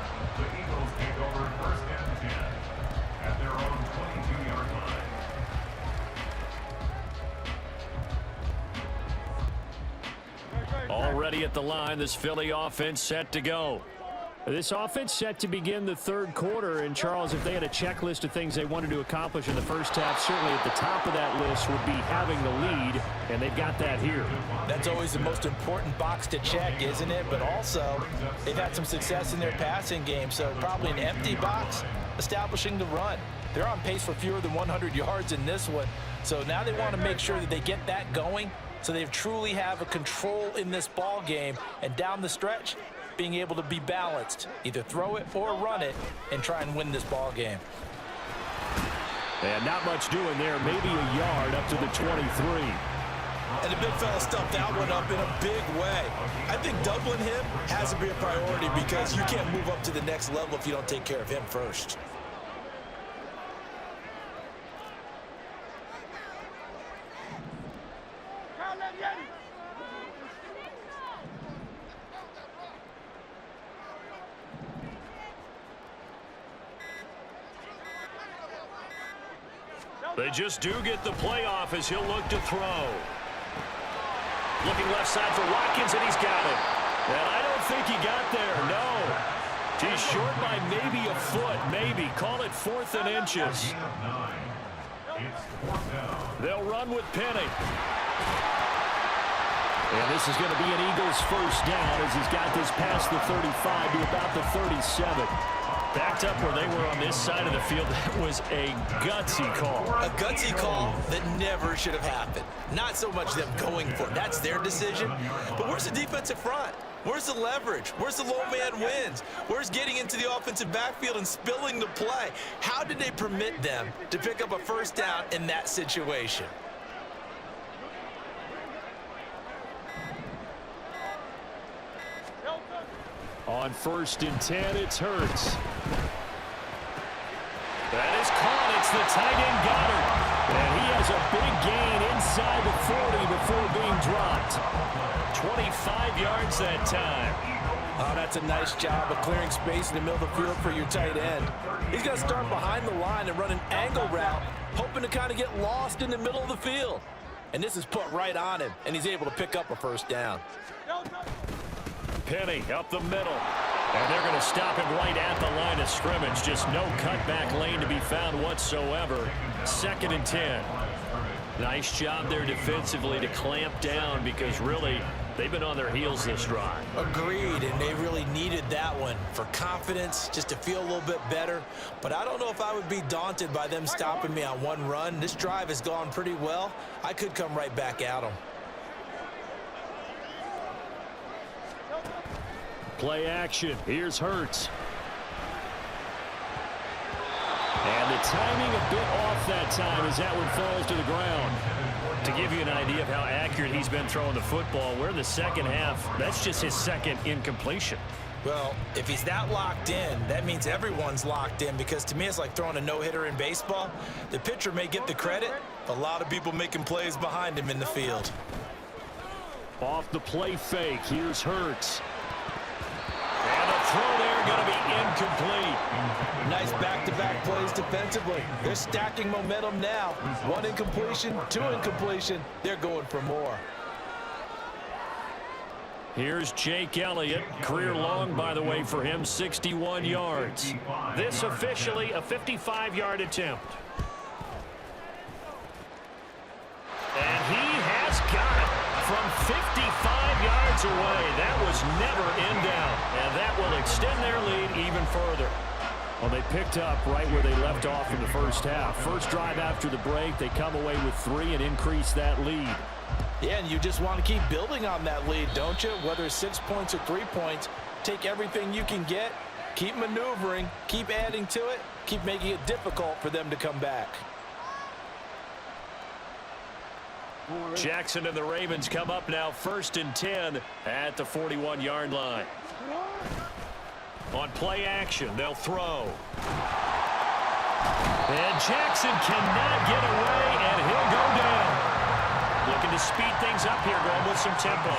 take over 1st and 10 at their own 22-yard line. Already at the line, this Philly offense set to go. This offense set to begin the 3rd quarter, and Charles, if they had a checklist of things they wanted to accomplish in the first half, certainly at the top of that list would be having the lead, and they've got that here. That's always the most important box to check, isn't it? But also, they've had some success in their passing game, so probably an empty box, establishing the run. They're on pace for fewer than 100 yards in this one, so now they want to make sure that they get that going so they truly have a control in this ball game, and down the stretch, being able to be balanced, either throw it or run it, and try and win this ball game. And not much doing there, maybe a yard up to the 23. And the big fella stuffed that one up in a big way. I think doubling him has to be a priority because you can't move up to the next level if you don't take care of him first. They just do get the playoff as he'll look to throw. Looking left side for Watkins, and he's got it. And I don't think he got there, no. He's short by maybe a foot, maybe. Call it 4th and inches. They'll run with Penny. And this is going to be an Eagles first down as he's got this past the 35 to about the 37. Backed up where they were on this side of the field. That was a gutsy call. A gutsy call that never should have happened. Not so much them going for it. That's their decision. But where's the defensive front? Where's the leverage? Where's the low man wins? Where's getting into the offensive backfield and spilling the play? How did they permit them to pick up a first down in that situation? On 1st and 10, it's Hurts. That is caught. It's the tight end Goddard. And he has a big gain inside the 40 before being dropped. 25 yards that time. Oh, that's a nice job of clearing space in the middle of the field for your tight end. He's going to start behind the line and run an angle route, hoping to kind of get lost in the middle of the field. And this is put right on him, and he's able to pick up a first down. Penny up the middle. And they're going to stop him right at the line of scrimmage. Just no cutback lane to be found whatsoever. 2nd and 10. Nice job there defensively to clamp down because really they've been on their heels this drive. Agreed, and they really needed that one for confidence, just to feel a little bit better. But I don't know if I would be daunted by them stopping me on one run. This drive has gone pretty well. I could come right back at them. Play action. Here's Hurts. And the timing a bit off that time as that one falls to the ground. To give you an idea of how accurate he's been throwing the football, we're in the second half. That's just his 2nd incompletion. Well, if he's that locked in, that means everyone's locked in, because to me it's like throwing a no-hitter in baseball. The pitcher may get the credit, a lot of people making plays behind him in the field. Off the play fake, here's Hurts. And a throw there going to be incomplete. Nice back-to-back plays defensively. They're stacking momentum now. 1 incompletion, 2 incompletion. They're going for more. Here's Jake Elliott. Career long, by the way, for him, 61 yards. This officially a 55-yard attempt. And he has got it from 55 yards away. That was never in doubt. And that will extend their lead even further. Well, they picked up right where they left off in the first half. First drive after the break, they come away with 3 and increase that lead. Yeah, and you just want to keep building on that lead, don't you? Whether it's 6 points or 3 points, take everything you can get, keep maneuvering, keep adding to it, keep making it difficult for them to come back. Jackson and the Ravens come up now 1st and 10 at the 41-yard line. On play action, they'll throw. And Jackson cannot get away, and he'll go down. Looking to speed things up here, going with some tempo.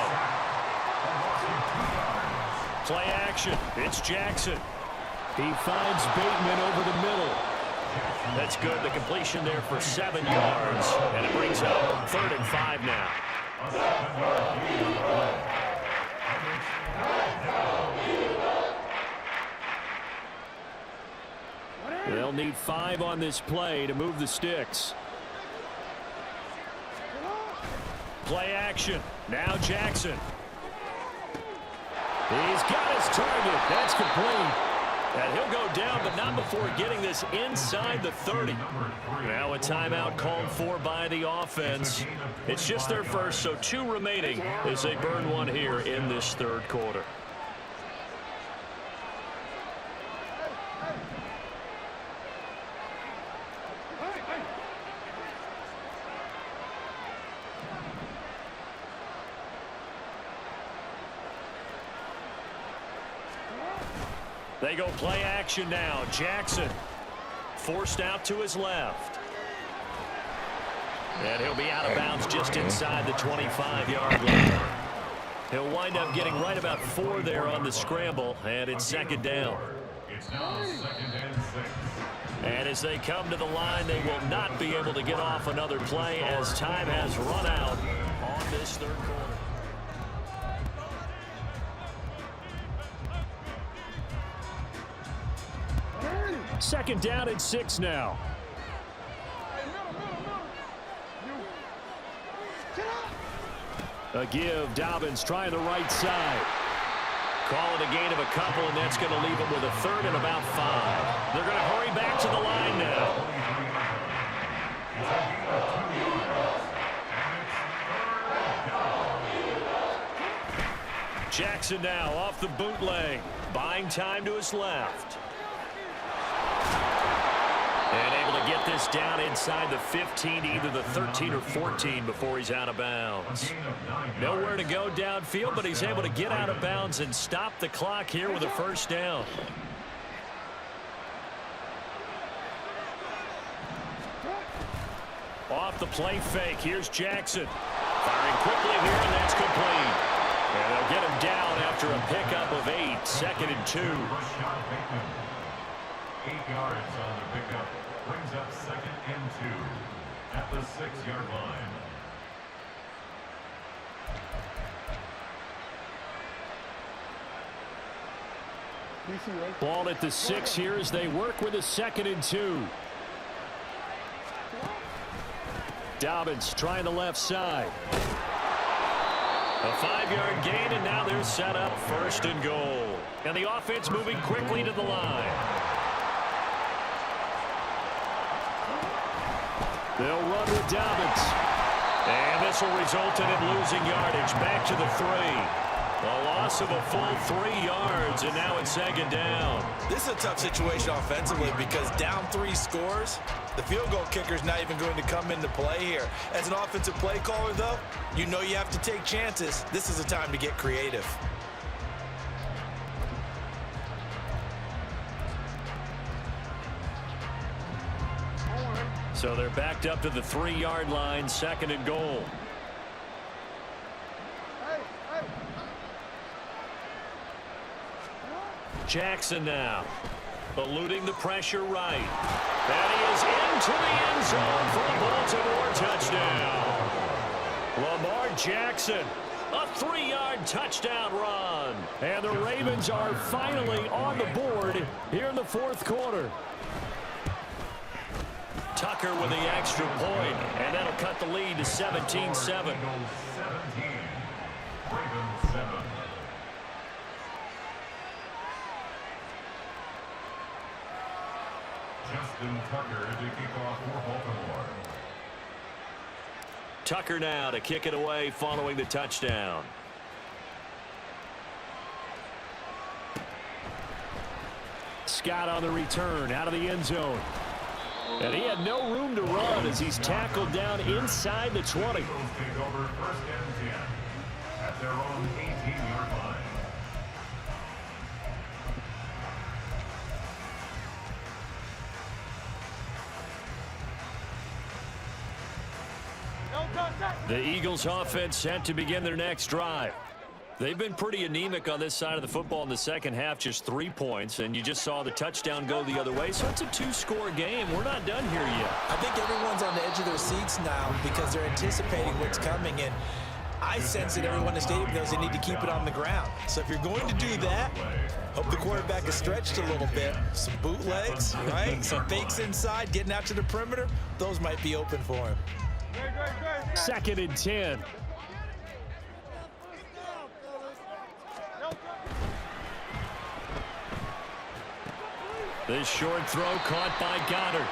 Play action, it's Jackson. He finds Bateman over the middle. That's good. The completion there for 7 yards. And it brings up 3rd and 5 now. They'll need 5 on this play to move the sticks. Play action. Now Jackson. He's got his target. That's complete. And he'll go down, but not before getting this inside the 30. Now a timeout called for by the offense. It's just their first, so 2 remaining as they burn 1 here in this 3rd quarter. They go play action now. Jackson forced out to his left. And he'll be out of bounds just inside the 25-yard line. He'll wind up getting right about 4 there on the scramble, and it's 2nd down. It's now 2nd and 6. And as they come to the line, they will not be able to get off another play as time has run out on this third quarter. Second down and 6 now. A give. Dobbins trying the right side. Call it a gain of a couple, and that's going to leave them with a third and about 5. They're going to hurry back to the line now. Jackson now off the bootleg, buying time to his left. And able to get this down inside the 15, either the 13 or 14 before he's out of bounds. Nowhere to go downfield, but he's able to get out of bounds and stop the clock here with a first down. Off the play fake, here's Jackson. Firing quickly here, and that's complete. And they'll get him down after a pickup of 8, 2nd and 2. 8 yards on the pickup. Brings up 2nd and 2 at the 6-yard line. Ball at the 6 here as they work with a 2nd and 2. Dobbins trying the left side. A 5-yard gain, and now they're set up 1st and goal. And the offense moving quickly to the line. They'll run with Dobbins. And this will result in him losing yardage. Back to the 3. A loss of a full 3 yards, and now it's 2nd down. This is a tough situation offensively because down 3 scores, the field goal kicker's not even going to come into play here. As an offensive play caller, though, you know you have to take chances. This is a time to get creative. So they're backed up to the 3-yard line, 2nd and goal. Jackson now, eluding the pressure right. And he is into the end zone for a Baltimore touchdown. Lamar Jackson, a 3-yard touchdown run. And the Ravens are finally on the board here in the 4th quarter. Tucker with the extra point, and that'll cut the lead to 17-7. 17. Ravens 7. Justin Tucker to kick off for Baltimore. Tucker now to kick it away following the touchdown. Scott on the return out of the end zone. And he had no room to run as he's tackled down inside the 20. Eagles take over 1st and 10 at their own 18-yard line. The Eagles offense set to begin their next drive. They've been pretty anemic on this side of the football in the second half, just 3 points, and you just saw the touchdown go the other way, so it's a 2-score game. We're not done here yet. I think everyone's on the edge of their seats now because they're anticipating what's coming, and I sense that everyone in the stadium knows they need to keep it on the ground. So if you're going to do that, hope the quarterback is stretched a little bit. Some bootlegs, right? Some fakes inside, getting out to the perimeter. Those might be open for him. 2nd and 10. This short throw caught by Goddard.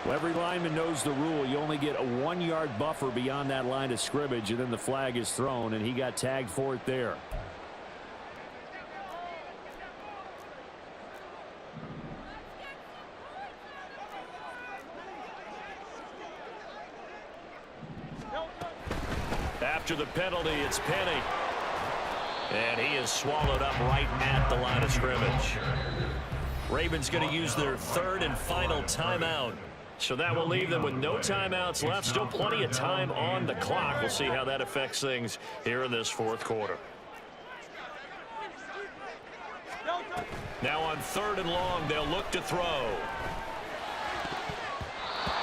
Well, every lineman knows the rule. You only get a 1-yard buffer beyond that line of scrimmage, and then the flag is thrown, and he got tagged for it there. After the penalty, it's Penny. And he is swallowed up right at the line of scrimmage. Ravens going to use their 3rd and final timeout. So that will leave them with no timeouts left. Still plenty of time on the clock. We'll see how that affects things here in this 4th quarter. Now on 3rd and long, they'll look to throw.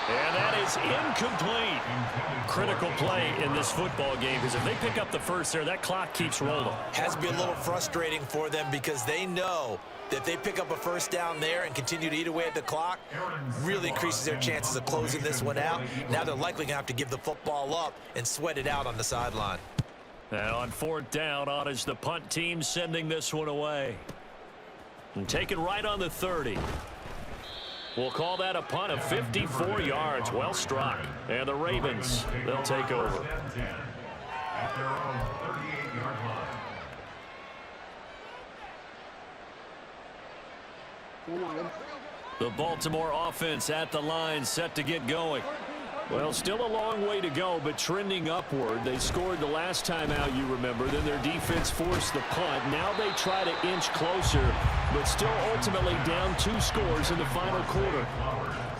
And that is incomplete. Critical play in this football game, because if they pick up the first there, that clock keeps rolling. Has to be a little frustrating for them because they know that if they pick up a first down there and continue to eat away at the clock, really increases their chances of closing this one out. Now they're likely going to have to give the football up and sweat it out on the sideline. And on 4th down, on is the punt team sending this one away. And taken right on the 30. We'll call that a punt of 54 yards. Well struck. And the Ravens, they'll take over. At their own 38-yard line. The Baltimore offense at the line, set to get going. Well, still a long way to go, but trending upward. They scored the last time out, you remember. Then their defense forced the punt. Now they try to inch closer, but still ultimately down 2 scores in the final quarter.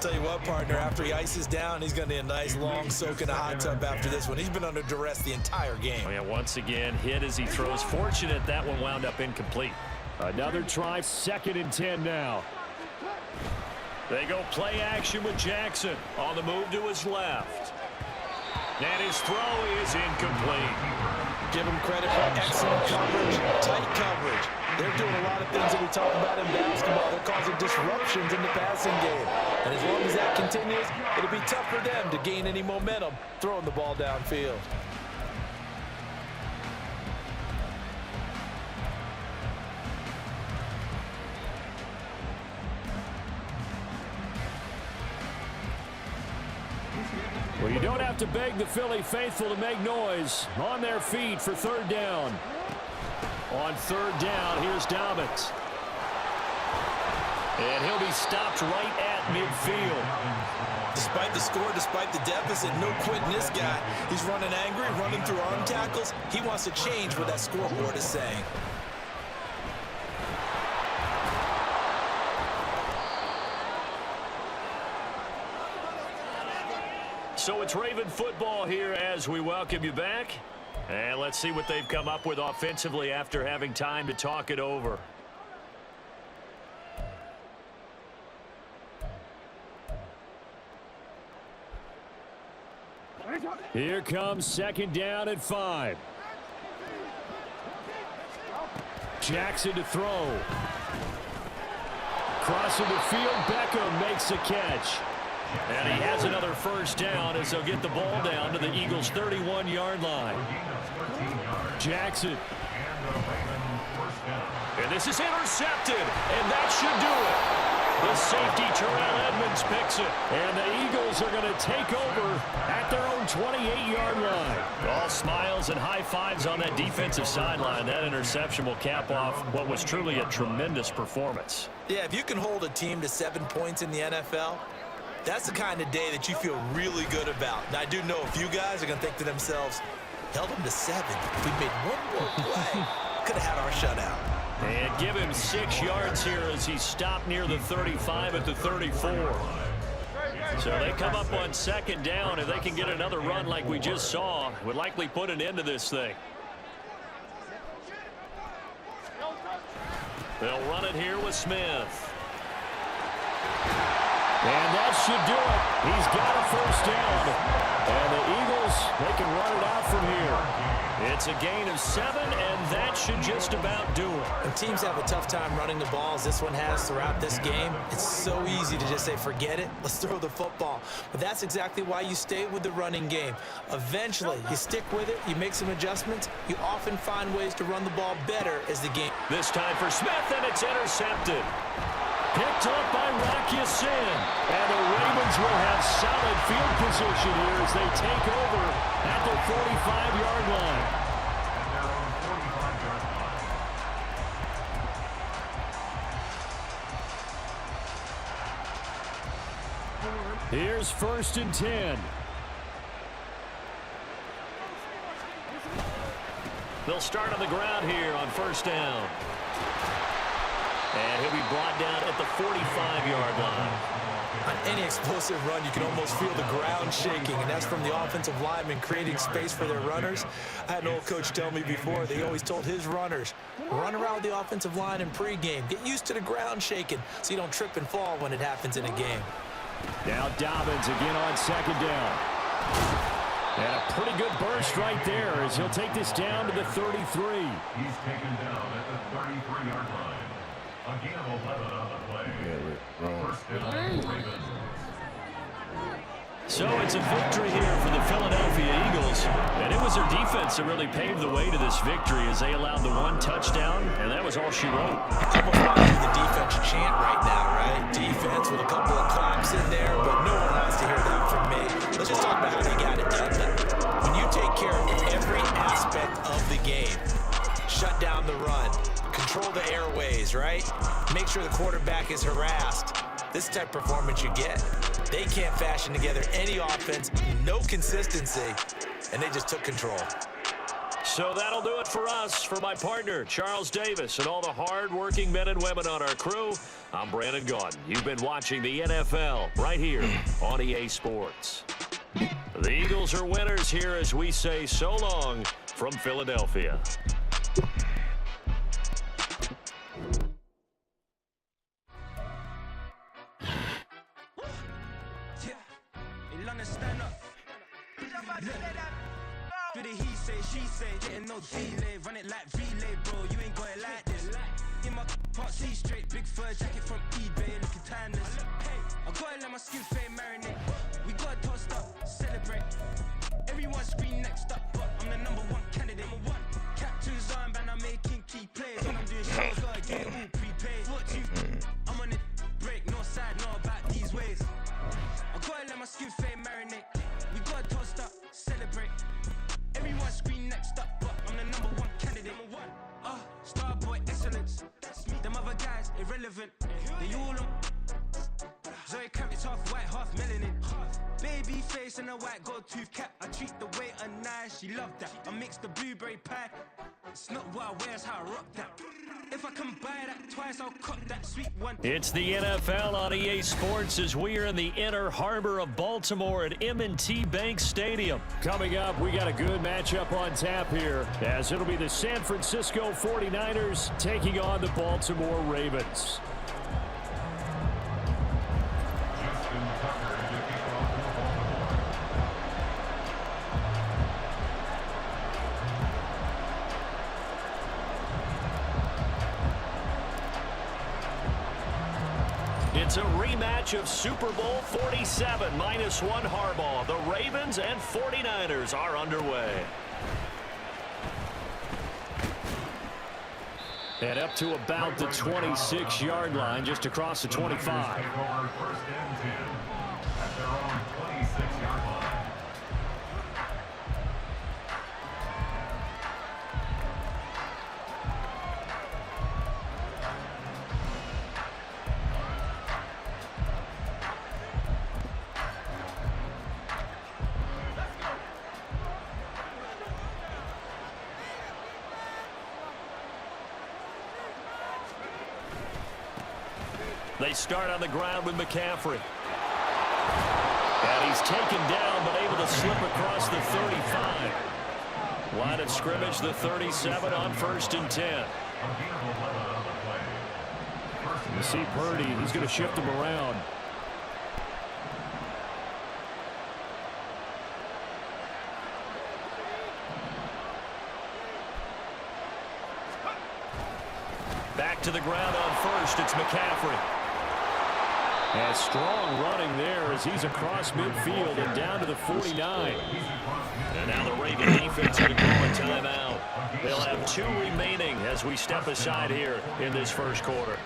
Tell you what, partner, after he ices down, he's going to need a nice long soak in a hot tub after this one. He's been under duress the entire game. Oh, yeah, once again, hit as he throws. Fortunate that one wound up incomplete. Another try, 2nd and 10 now. They go play action with Jackson on the move to his left. And his throw is incomplete. Give him credit for excellent coverage, tight coverage. They're doing a lot of things that we talk about in basketball. They're causing disruptions in the passing game. And as long as that continues, it'll be tough for them to gain any momentum throwing the ball downfield. Well, you don't have to beg the Philly faithful to make noise. On their feet for 3rd down. On 3rd down, here's Dobbins. And he'll be stopped right at midfield. Despite the score, despite the deficit, no quitting this guy. He's running angry, running through arm tackles. He wants to change what that scoreboard is saying. So it's Raven football here as we welcome you back. And let's see what they've come up with offensively after having time to talk it over. Here comes 2nd down and 5. Jackson to throw. Crossing the field, Beckham makes a catch. And he has another first down as they'll get the ball down to the Eagles' 31-yard line. Jackson. And this is intercepted, and that should do it. The safety, Terrell Edmonds, picks it. And the Eagles are going to take over at their own 28-yard line. All smiles and high fives on that defensive sideline. That interception will cap off what was truly a tremendous performance. Yeah, if you can hold a team to 7 points in the NFL, that's the kind of day that you feel really good about. And I do know a few guys are going to think to themselves, held them to 7. If we made one more play, could have had our shutout. And give him 6 yards here as he stopped near the 35 at the 34. So they come up on 2nd down. If they can get another run like we just saw, would likely put an end to this thing. They'll run it here with Smith. And that should do it. He's got a first down. And the Eagles, they can run it out from here. It's a gain of 7, and that should just about do it. When teams have a tough time running the ball, as this one has throughout this game, it's so easy to just say, forget it, let's throw the football. But that's exactly why you stay with the running game. Eventually, you stick with it, you make some adjustments, you often find ways to run the ball better as the game. This time for Smith, and it's intercepted. Picked up by Rocky Sin. And the Ravens will have solid field position here as they take over at their 45-yard line. Here's 1st and 10. They'll start on the ground here on 1st down. And he'll be brought down at the 45-yard line. On any explosive run, you can almost feel the ground shaking, and that's from the offensive linemen creating space for their runners. I had an old coach tell me before, they always told his runners, run around the offensive line in pregame. Get used to the ground shaking so you don't trip and fall when it happens in a game. Now Dobbins again on second down. And a pretty good burst right there as he'll take this down to the 33. He's taken down at the 33-yard line. Again, 11 on the play. First down, Ravens. So it's a victory here for the Philadelphia Eagles. And it was their defense that really paved the way to this victory as they allowed the one touchdown, and that was all she wrote. Almost want to do the defense chant right now, right? Defense with a couple of claps in there, but no one wants to hear that from me. Let's just talk about how they got it done. When you take care of every aspect of the game, shut down the run, control the airways, right? Make sure the quarterback is harassed. This type of performance you get. They can't fashion together any offense, no consistency, and they just took control. So that'll do it for us. For my partner, Charles Davis, and all the hard-working men and women on our crew, I'm Brandon Gaudin. You've been watching the NFL right here on EA Sports. The Eagles are winners here as we say so long from Philadelphia. Do the he say, she say, getting no delay, run it like relay, bro, you ain't got it like this. In my part C straight, big fur jacket from eBay, looking timeless. I gotta let my skin fade marinate, we gotta toast up, celebrate. Everyone scream next up, but I'm the #1 candidate. Captain's armband, I'm making key plays. When I'm doing shows, gotta get it all prepaid. What you, I'm on it, break, no side, no about these ways. I gotta let my skin fade marinate, we gotta toast up, celebrate. Everyone scream next up, but I'm the #1 candidate. Starboy excellence. Them other guys irrelevant. They all on. Zoe Kravitz half white, half melanin. Baby face and a white gold tooth cap. I treat the waiter nice, she loved that. I mix the blueberry pie. It's not what I wear, it's how I rock that. If I can buy that twice, I'll cop that sweet one. It's the NFL on EA Sports as we are in the inner harbor of Baltimore at M&T Bank Stadium. Coming up, we got a good matchup on tap here as it'll be the San Francisco 49ers taking on the Baltimore Ravens. Justin Tucker to kick off for Baltimore. It's a rematch of Super Bowl 47 -1 Harbaugh. The Ravens and 49ers are underway. And up to about the 26-yard line, just across the 25. Take over first and 10 at their own 26-yard line. They start on the ground with McCaffrey. And he's taken down, but able to slip across the 35. Line of scrimmage, the 37 on 1st and 10. Again, 11 on the play. You see Purdy, he's going to shift him around. Back to the ground on 1st, it's McCaffrey. And strong running there as he's across midfield and down to the 49. And now the Raven defense going to call a timeout. They'll have 2 remaining as we step aside here in this first quarter.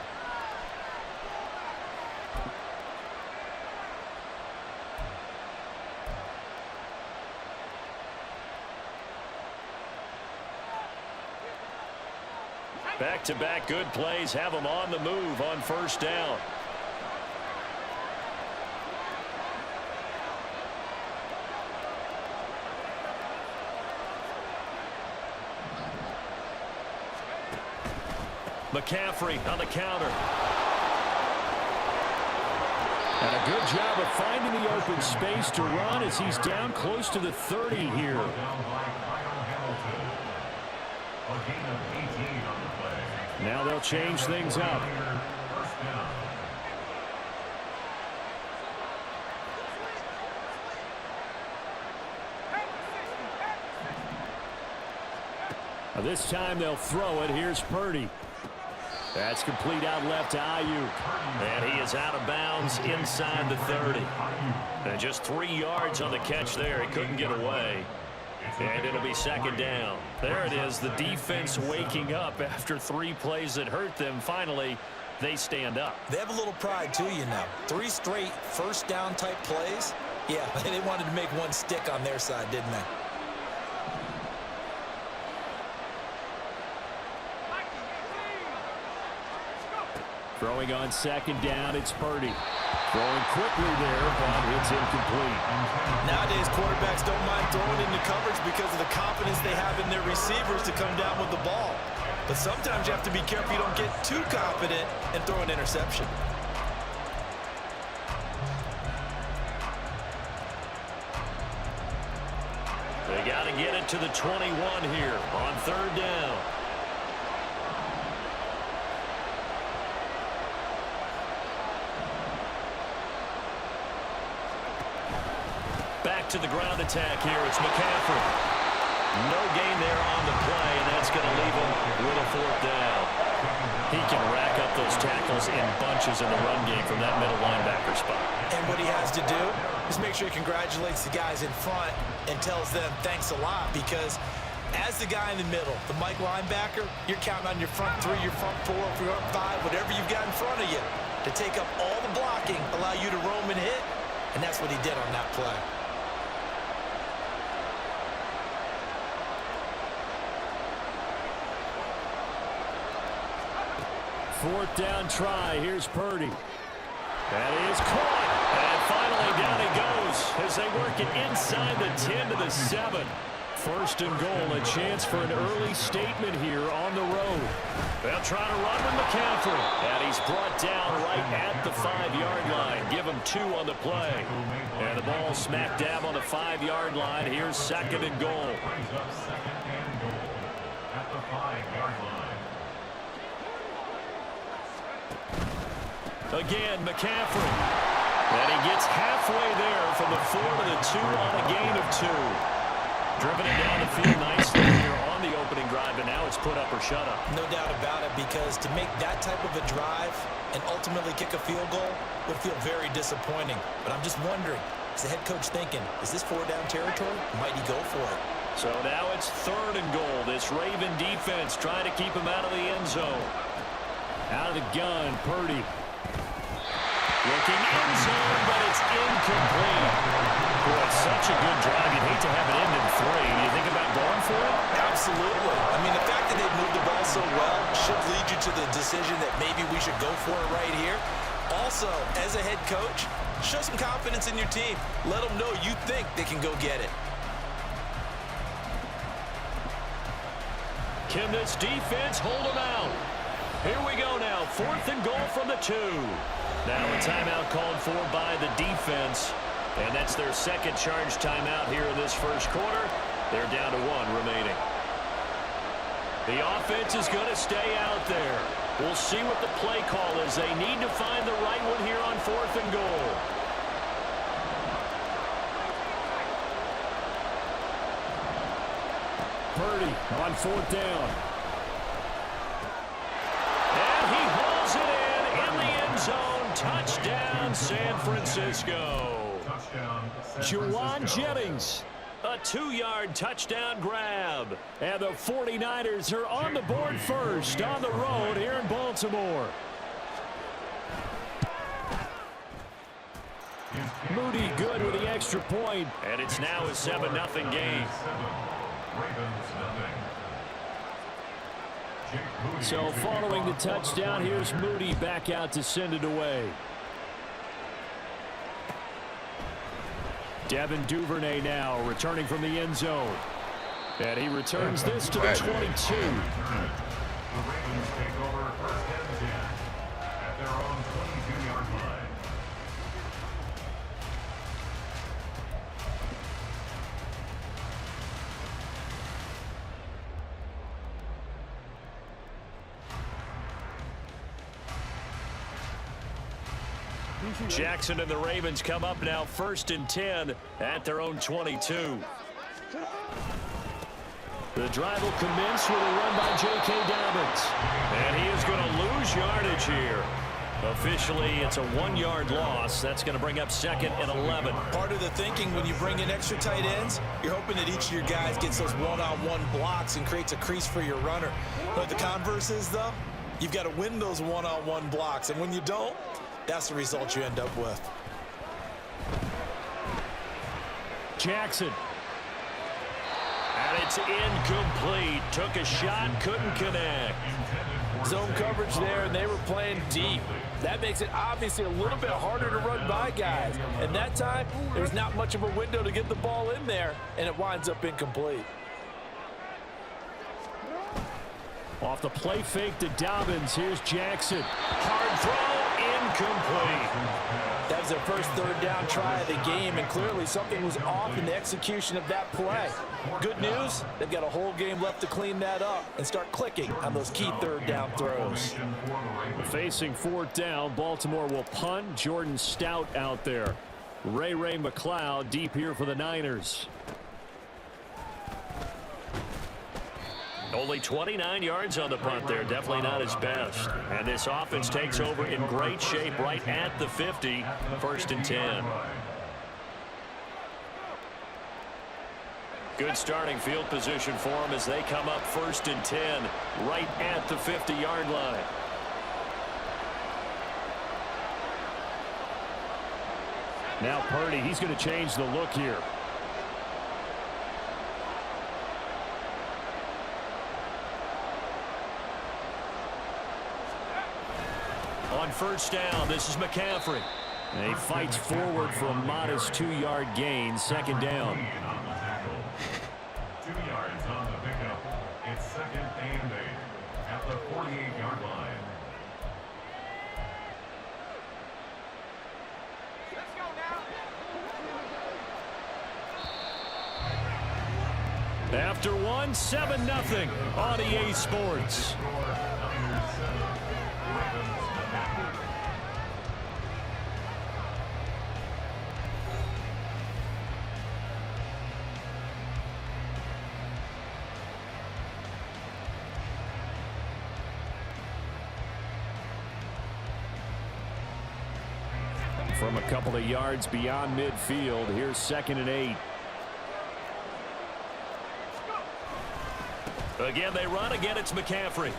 Back-to-back good plays have them on the move on 1st down. McCaffrey on the counter. And a good job of finding the open space to run as he's down close to the 30 here. Down by Kyle Hamilton. A gain of 18 on the play. Now they'll change things up. First down. Now this time they'll throw it. Here's Purdy. That's complete out left to Ayuk. And he is out of bounds inside the 30. And just 3 yards on the catch there. He couldn't get away. And it'll be second down. There it is, the defense waking up after 3 plays that hurt them. Finally, they stand up. They have a little pride, too, you know. 3 straight first down type plays. Yeah, they wanted to make one stick on their side, didn't they? Throwing on second down, it's Purdy. Throwing quickly there, but it's incomplete. Nowadays, quarterbacks don't mind throwing into coverage because of the confidence they have in their receivers to come down with the ball. But sometimes you have to be careful you don't get too confident and throw an interception. They got to get it to the 21 here on third down. Back to the ground attack here. It's McCaffrey. No gain there on the play, and that's going to leave him with a fourth down. He can rack up those tackles in bunches in the run game from that middle linebacker spot. And what he has to do is make sure he congratulates the guys in front and tells them thanks a lot, because as the guy in the middle, the Mike linebacker, you're counting on your front 3, your front 4, your front 5, whatever you've got in front of you to take up all the blocking, allow you to roam and hit, and that's what he did on that play. Fourth down try. Here's Purdy. That is caught. And finally down he goes as they work it inside the 10 to the 7. First and goal, a chance for an early statement here on the road. They'll try to run with McCaffrey. And he's brought down right at the 5-yard line. Give him 2 on the play. And the ball smack dab on the 5-yard line. Here's second and goal. Brings up second and goal at the 5-yard line. Again, McCaffrey. And he gets halfway there from the 4 to the 2 on a gain of 2. Driven it down the field nicely here on the opening drive, and now it's put up or shut up. No doubt about it, because to make that type of a drive and ultimately kick a field goal would feel very disappointing. But I'm just wondering, is the head coach thinking, is this 4-down territory? Might he go for it? So now it's third and goal. This Raven defense trying to keep him out of the end zone. Out of the gun, Purdy. Looking in zone, but it's incomplete. Boy, such a good drive. You'd hate to have it end in 3. Do you think about going for it? Absolutely. I mean, the fact that they've moved the ball so well should lead you to the decision that maybe we should go for it right here. Also, as a head coach, show some confidence in your team. Let them know you think they can go get it. Can this defense hold them out? Here we go now. Fourth and goal from the 2. Now a timeout called for by the defense. And that's their second charge timeout here in this first quarter. They're down to 1 remaining. The offense is going to stay out there. We'll see what the play call is. They need to find the right one here on fourth and goal. Purdy on fourth down. And he hauls it in the end zone. Touchdown, San Francisco. Touchdown, San Juwan Francisco. Jennings, a 2-yard touchdown grab. And the 49ers are on the board first on the road here in Baltimore. Moody good with the extra point, and it's now a 7-0 game. Ravens nothing. So following the touchdown, here's Moody back out to send it away. Devin Duvernay now returning from the end zone. And he returns this to the 22. The Ravens take over first and 10 at their own 22-yard line. Jackson and the Ravens come up now 1st and 10 at their own 22. The drive will commence with a run by J.K. Dobbins. And he is going to lose yardage here. Officially, it's a 1-yard loss. That's going to bring up 2nd and 11. Part of the thinking when you bring in extra tight ends, you're hoping that each of your guys gets those one-on-one blocks and creates a crease for your runner. But the converse is, though, you've got to win those one-on-one blocks. And when you don't, that's the result you end up with. Jackson. And it's incomplete. Took a shot, couldn't connect. Zone coverage there, and they were playing deep. That makes it obviously a little bit harder to run by guys. And that time, there's not much of a window to get the ball in there, and it winds up incomplete. Off the play fake to Dobbins. Here's Jackson. Hard throw, incomplete. That was their first 3rd down try of the game, and clearly something was off in the execution of that play. Good news, they've got a whole game left to clean that up and start clicking on those key 3rd down throws. Facing 4th down, Baltimore will punt. Jordan Stout out there. Ray McCloud deep here for the Niners. Only 29 yards on the punt there. Definitely not his best. And this offense takes over in great shape right at the 50. 1st and 10. Good starting field position for them as they come up 1st and 10 right at the 50-yard line. Now Purdy, he's going to change the look here. On 1st down, this is McCaffrey. And he fights forward for a modest 2-yard gain. 2nd down. 2 yards on the pickup. It's 2nd and 8 at the 48-yard line. After one, 7-0 on EA Sports. From a couple of yards beyond midfield, here's 2nd and 8. Again, they run. Again, it's McCaffrey.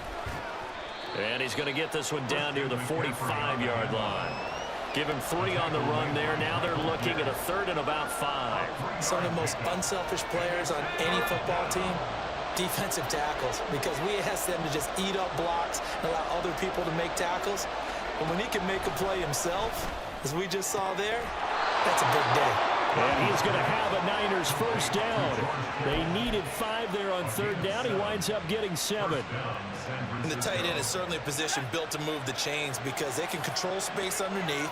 And he's going to get this one down near the 45-yard line. Give him 3 on the run there. Now they're looking at a 3rd and about 5. Some of the most unselfish players on any football team, defensive tackles, because we ask them to just eat up blocks and allow other people to make tackles. But when he can make a play himself, as we just saw there, that's a big day. And he's going to have a Niners 1st down. They needed 5 there on 3rd down. He winds up getting 7. And the tight end is certainly a position built to move the chains because they can control space underneath.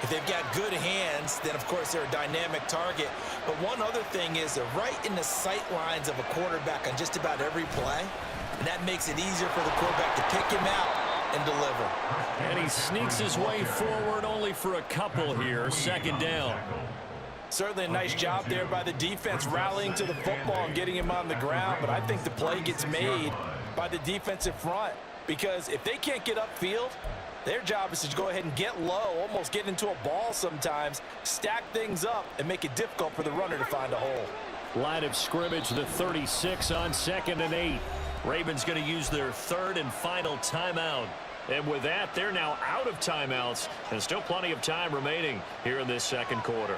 If they've got good hands, then, of course, they're a dynamic target. But one other thing is they're right in the sight lines of a quarterback on just about every play. And that makes it easier for the quarterback to pick him out and deliver. And he sneaks his way forward only for a couple here. 2nd down. Certainly a nice job there by the defense rallying to the football and getting him on the ground. But I think the play gets made by the defensive front because if they can't get upfield, their job is to go ahead and get low, almost get into a ball sometimes, stack things up, and make it difficult for the runner to find a hole. Line of scrimmage, the 36 on 2nd and 8. Ravens going to use their 3rd and final timeout. And with that, they're now out of timeouts. And still plenty of time remaining here in this 2nd quarter.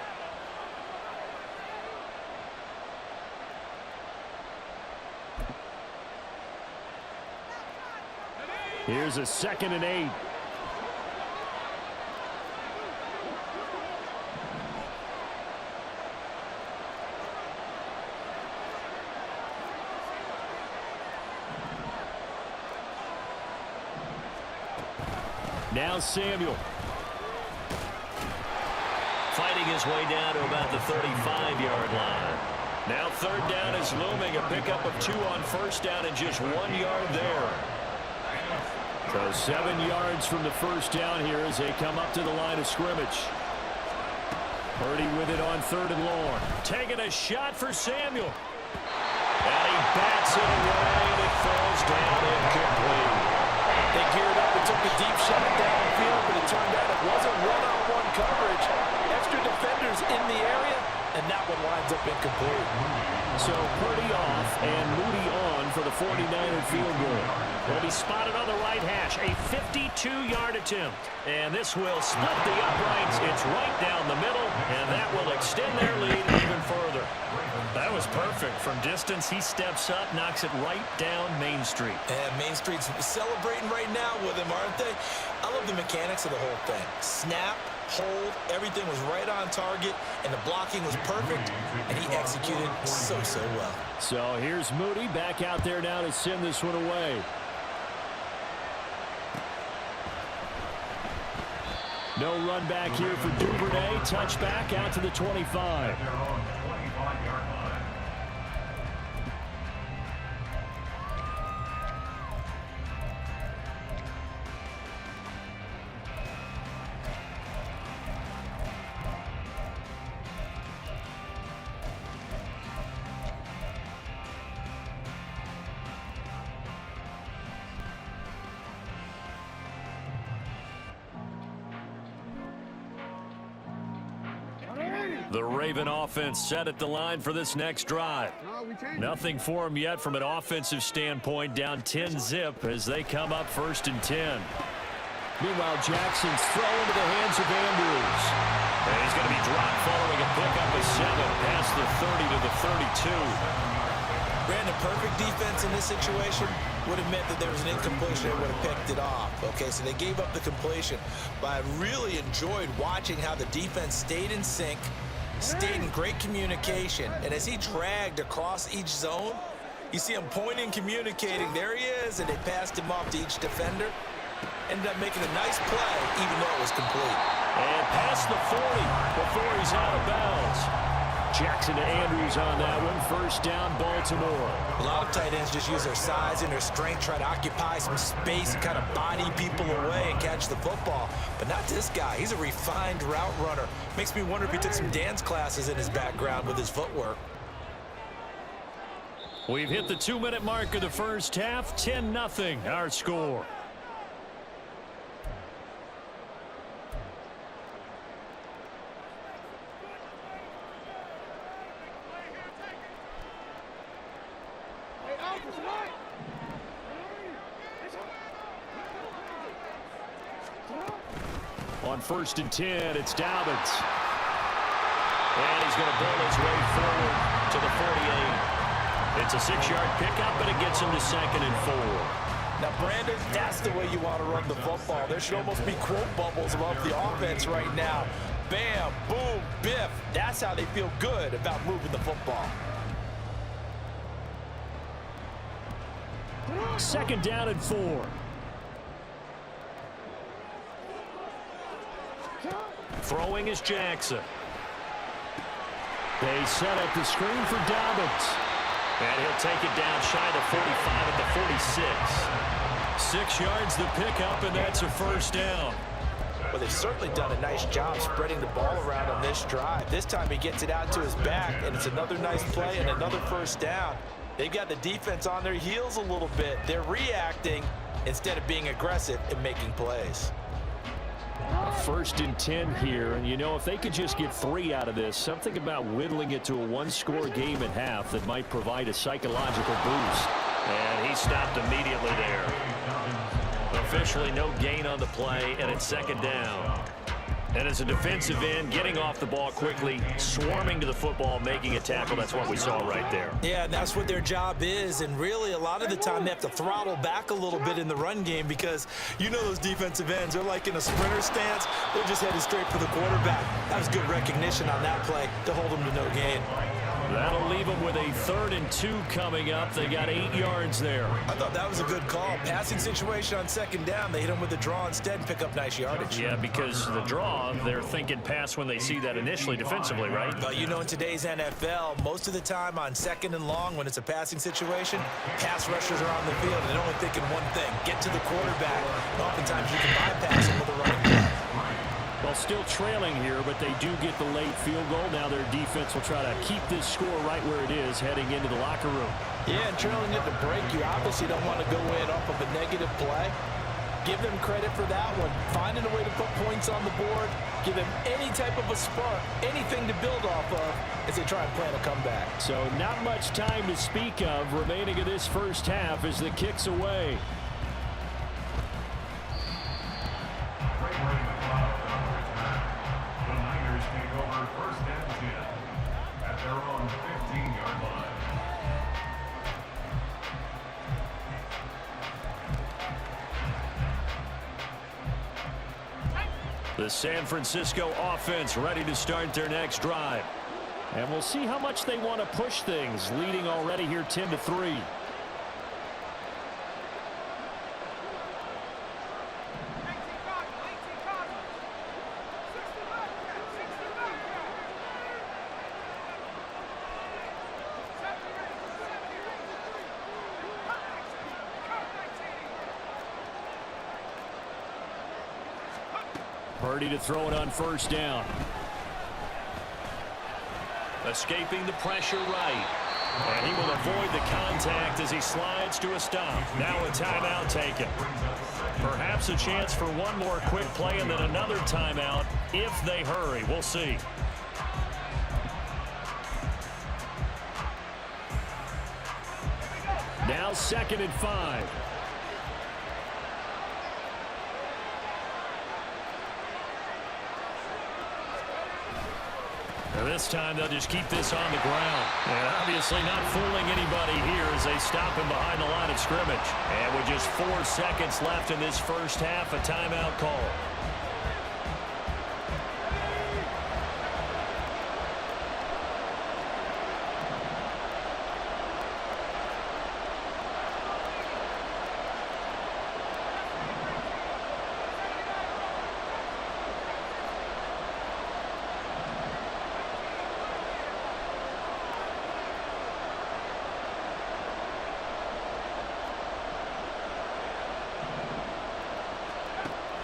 Here's a 2nd and 8. Now Samuel. Fighting his way down to about the 35-yard line. Now 3rd down is looming. A pickup of 2 on 1st down and just 1 yard there. So 7 yards from the first down here as they come up to the line of scrimmage. Purdy with it on 3rd and long. Taking a shot for Samuel. And he bats it away, and it falls down incomplete. They geared up and took a deep shot downfield, but it turned out it wasn't one-on-one coverage. Extra defenders in the area, and that one winds up incomplete. So Purdy off and Moody on for the 49er field goal. Will be spotted on the right hash. A 52-yard attempt. And this will split the uprights. It's right down the middle, and that will extend their lead even further. That was perfect. From distance, he steps up, knocks it right down Main Street. And Main Street's celebrating right now with him, aren't they? I love the mechanics of the whole thing. Snap, hold, everything was right on target, and the blocking was perfect, and he executed so well. So here's Moody back out there now to send this one away. No run back here for Duvernay. Touchback out to the 25. They're on 25-yard line. The Raven offense set at the line for this next drive. Nothing for them yet from an offensive standpoint, down 10-zip as they come up 1st and 10. Meanwhile, Jackson's throw into the hands of Andrews. And he's going to be dropped following a pickup of 7 past the 30 to the 32. Brandon, perfect defense in this situation would have meant that there was an incompletion and would have picked it off. Okay, so they gave up the completion. But I really enjoyed watching how the defense stayed in sync, stayed in great communication. And as he dragged across each zone, you see him pointing, communicating. There he is, and they passed him off to each defender. Ended up making a nice play, even though it was complete. And past the 40 before he's out of bounds. Jackson to Andrews on that one. 1st down, Baltimore. A lot of tight ends just use their size and their strength, try to occupy some space and kind of body people away and catch the football. But not this guy. He's a refined route runner. Makes me wonder if he took some dance classes in his background with his footwork. We've hit the 2-minute mark of the first half. 10-0 our score. On 1st and 10, it's Dobbins. And he's going to bowl his way forward to the 48. It's a 6-yard pickup, and it gets him to 2nd and 4. Now, Brandon, that's the way you want to run the football. There should almost be quote bubbles above the offense right now. Bam, boom, biff. That's how they feel good about moving the football. 2nd down and 4. Throwing is Jackson. They set up the screen for Dobbins. And he'll take it down shy of the 45 at the 46. 6 yards the pickup, and that's a 1st down. Well, they've certainly done a nice job spreading the ball around on this drive. This time he gets it out to his back, and it's another nice play and another 1st down. They've got the defense on their heels a little bit. They're reacting instead of being aggressive and making plays. 1st and 10 here, and you know, if they could just get 3 out of this, something about whittling it to a 1-score game at half that might provide a psychological boost. And he stopped immediately there. Officially no gain on the play, and it's 2nd down. And as a defensive end, getting off the ball quickly, swarming to the football, making a tackle, that's what we saw right there. Yeah, and that's what their job is, and really a lot of the time they have to throttle back a little bit in the run game because you know those defensive ends, they're like in a sprinter stance, they're just headed straight for the quarterback. That was good recognition on that play to hold them to no gain. That'll leave them with a 3rd and 2 coming up. They got 8 yards there. I thought that was a good call. Passing situation on 2nd down. They hit him with a draw instead and pick up nice yardage. Yeah, because the draw, they're thinking pass when they see that initially defensively, right? But you know, in today's NFL, most of the time on 2nd and long, when it's a passing situation, pass rushers are on the field, and they're only thinking one thing: get to the quarterback. And oftentimes you can bypass him with a running back. Well, still trailing here, but they do get the late field goal. Now their defense will try to keep this score right where it is heading into the locker room. Yeah, and trailing it to break, you obviously don't want to go in off of a negative play. Give them credit for that one. Finding a way to put points on the board, give them any type of a spark, anything to build off of as they try and plan a comeback. So not much time to speak of remaining in this first half as the kick's away. The Niners take over 1st and 10 at their own 15-yard line. The San Francisco offense ready to start their next drive. And we'll see how much they want to push things, leading already here 10-3. Purdy to throw it on 1st down. Escaping the pressure right. And he will avoid the contact as he slides to a stop. Now a timeout taken. Perhaps a chance for one more quick play and then another timeout if they hurry. We'll see. Now 2nd and 5. This time they'll just keep this on the ground. And obviously not fooling anybody here as they stop him behind the line of scrimmage. And with just 4 seconds left in this first half, a timeout call.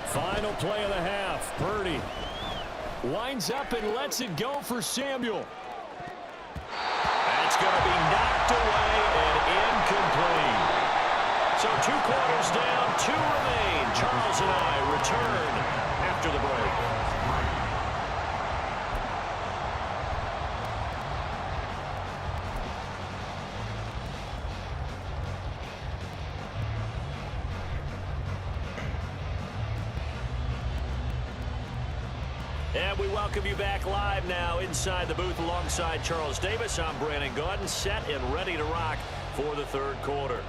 Final play of the half. Purdy winds up and lets it go for Samuel. That's going to be knocked away and incomplete. So 2 quarters down, 2 remain. Charles and I return after the break. And we welcome you back live now inside the booth alongside Charles Davis. I'm Brandon Gaudin, set and ready to rock for the 3rd quarter.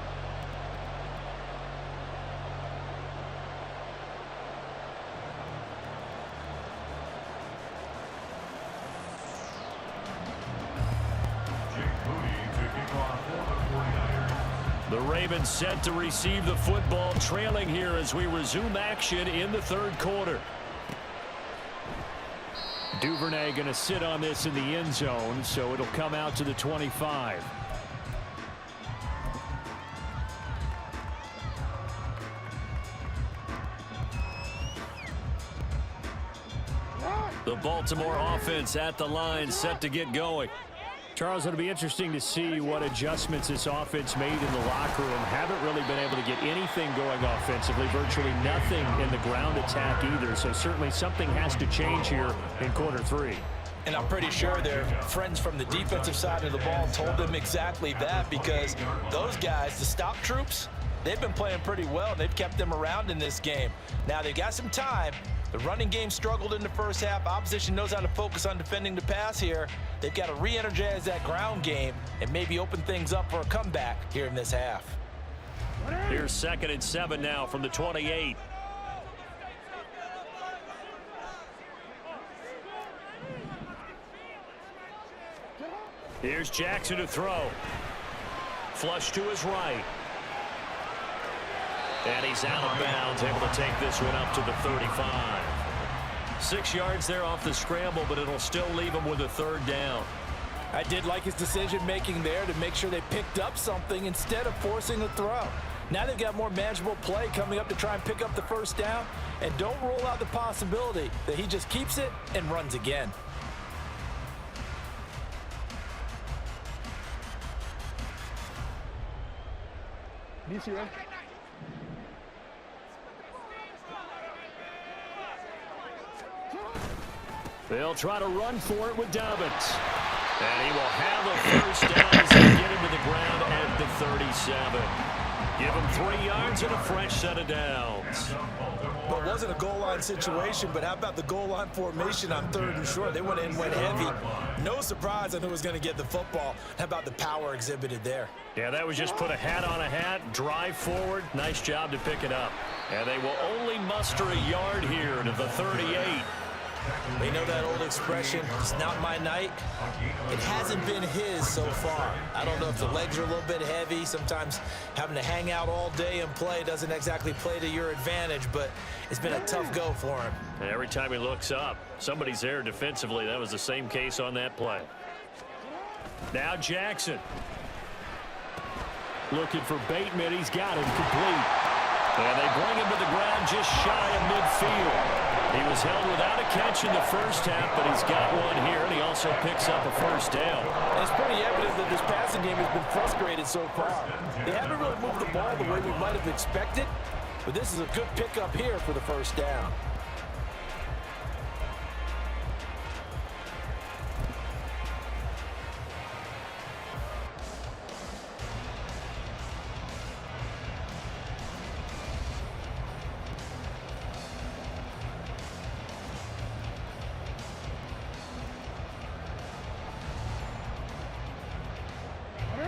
The Ravens set to receive the football, trailing here as we resume action in the 3rd quarter. Duvernay going to sit on this in the end zone, so it'll come out to the 25. The Baltimore offense at the line, set to get going. Charles, it'll be interesting to see what adjustments this offense made in the locker room. Haven't really been able to get anything going offensively, virtually nothing in the ground attack either. So certainly something has to change here in quarter 3. And I'm pretty sure their friends from the defensive side of the ball told them exactly that, because those guys, the stop troops, they've been playing pretty well. They've kept them around in this game. Now they've got some time. The running game struggled in the first half. Opposition knows how to focus on defending the pass here. They've got to re-energize that ground game and maybe open things up for a comeback here in this half. Here's 2nd and 7 now from the 28. Here's Jackson to throw. Flush to his right. And he's out of bounds, able to take this one up to the 35. 6 yards there off the scramble, but it'll still leave him with a third down. I did like his decision-making there to make sure they picked up something instead of forcing the throw. Now they've got more manageable play coming up to try and pick up the first down, and don't rule out the possibility that he just keeps it and runs again. They'll try to run for it with Dobbins. And he will have a first down as they get him to the ground at the 37. Give him 3 yards and a fresh set of downs. Well, it wasn't a goal line situation, but how about the goal line formation on 3rd and short? They went in, went heavy. No surprise on who was going to get the football. How about the power exhibited there? Yeah, that was just put a hat on a hat, drive forward. Nice job to pick it up. And they will only muster a yard here to the 38. They know that old expression, it's not my night. It hasn't been his so far. I don't know if the legs are a little bit heavy. Sometimes having to hang out all day and play doesn't exactly play to your advantage, but it's been a tough go for him. And every time he looks up, somebody's there defensively. That was the same case on that play. Now Jackson. Looking for Bateman. He's got him complete. And they bring him to the ground just shy of midfield. He was held without a catch in the first half, but he's got one here, and he also picks up a first down. And it's pretty evident that this passing game has been frustrated so far. They haven't really moved the ball the way we might have expected, but this is a good pickup here for the first down.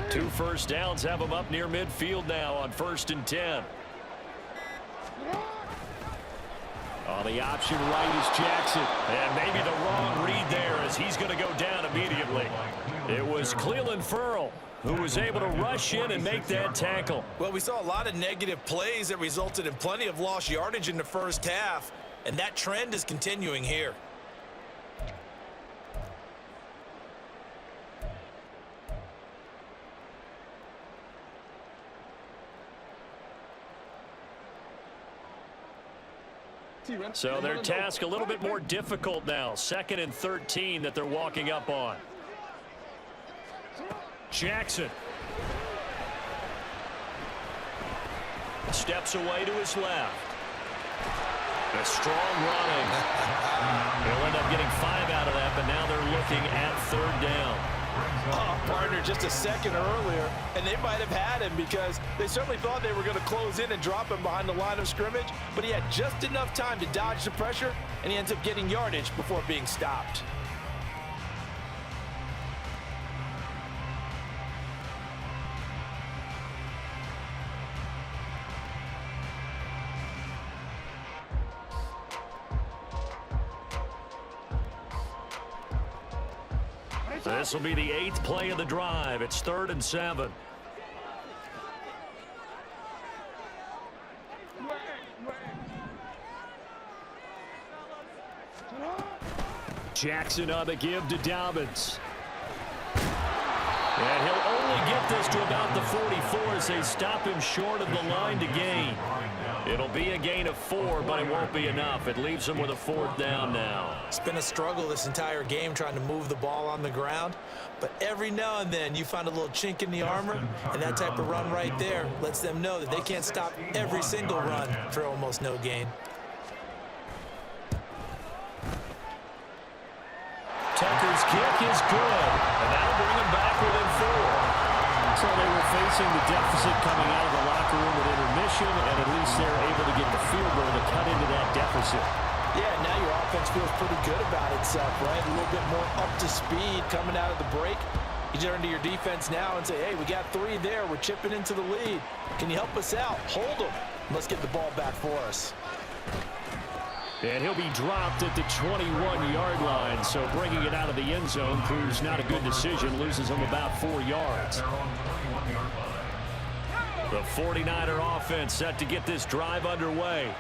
Two first downs have him up near midfield now on 1st and 10. On the option right is Jackson. And maybe the wrong read there as he's going to go down immediately. It was Clelin Ferrell who was able to rush in and make that tackle. Well, we saw a lot of negative plays that resulted in plenty of lost yardage in the first half, and that trend is continuing here. So their task a little bit more difficult now. 2nd and 13 that they're walking up on. Jackson. Steps away to his left. A strong running. They'll end up getting 5 out of that, but now they're looking at 3rd down. Oh, partner, just a second earlier, and they might have had him because they certainly thought they were going to close in and drop him behind the line of scrimmage, but he had just enough time to dodge the pressure, and he ends up getting yardage before being stopped. This will be the 8th play of the drive. It's 3rd and 7. Jackson on the give to Dobbins. And he'll only get this to about the 44 as they stop him short of the line to gain. It'll be a gain of 4, but it won't be enough. It leaves him with a 4th down now. It's been a struggle this entire game trying to move the ball on the ground, but every now and then you find a little chink in the armor, and that type of run right there lets them know that they can't stop every single run for almost no gain. Tucker's kick is good, and that'll bring him back within 4. So they were facing the deficit coming out of the locker room at intermission, and at least they're able to get the field goal to cut into that deficit. Yeah, now your offense feels pretty good about itself, right? A little bit more up to speed coming out of the break. You turn to your defense now and say, hey, we got 3 there. We're chipping into the lead. Can you help us out? Hold them. Let's get the ball back for us. And he'll be dropped at the 21-yard line. So bringing it out of the end zone proves not a good decision. Loses him about 4 yards. The 49er offense set to get this drive underway.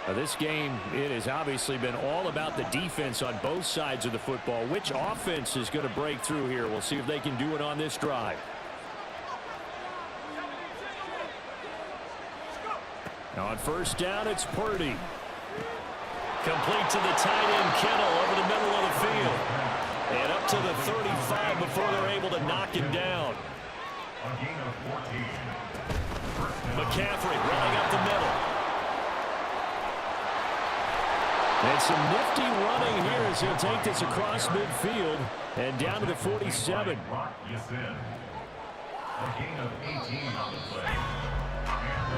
Now this game, it has obviously been all about the defense on both sides of the football. Which offense is going to break through here? We'll see if they can do it on this drive. On first down, it's Purdy. Complete to the tight end, Kittle, over the middle of the field. And up to the 35 before they're able to knock him down. McCaffrey running up the middle. And some nifty running here as he'll take this across midfield and down to the 47.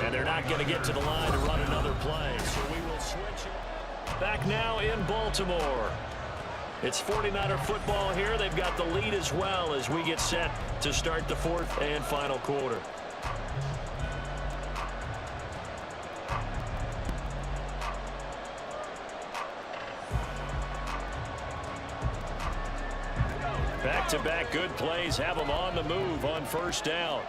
And they're not going to get to the line to run another play. So we will switch it. Back now in Baltimore. It's 49er football here. They've got the lead as well as we get set to start the fourth and final quarter. Back-to-back good plays have them on the move on first down.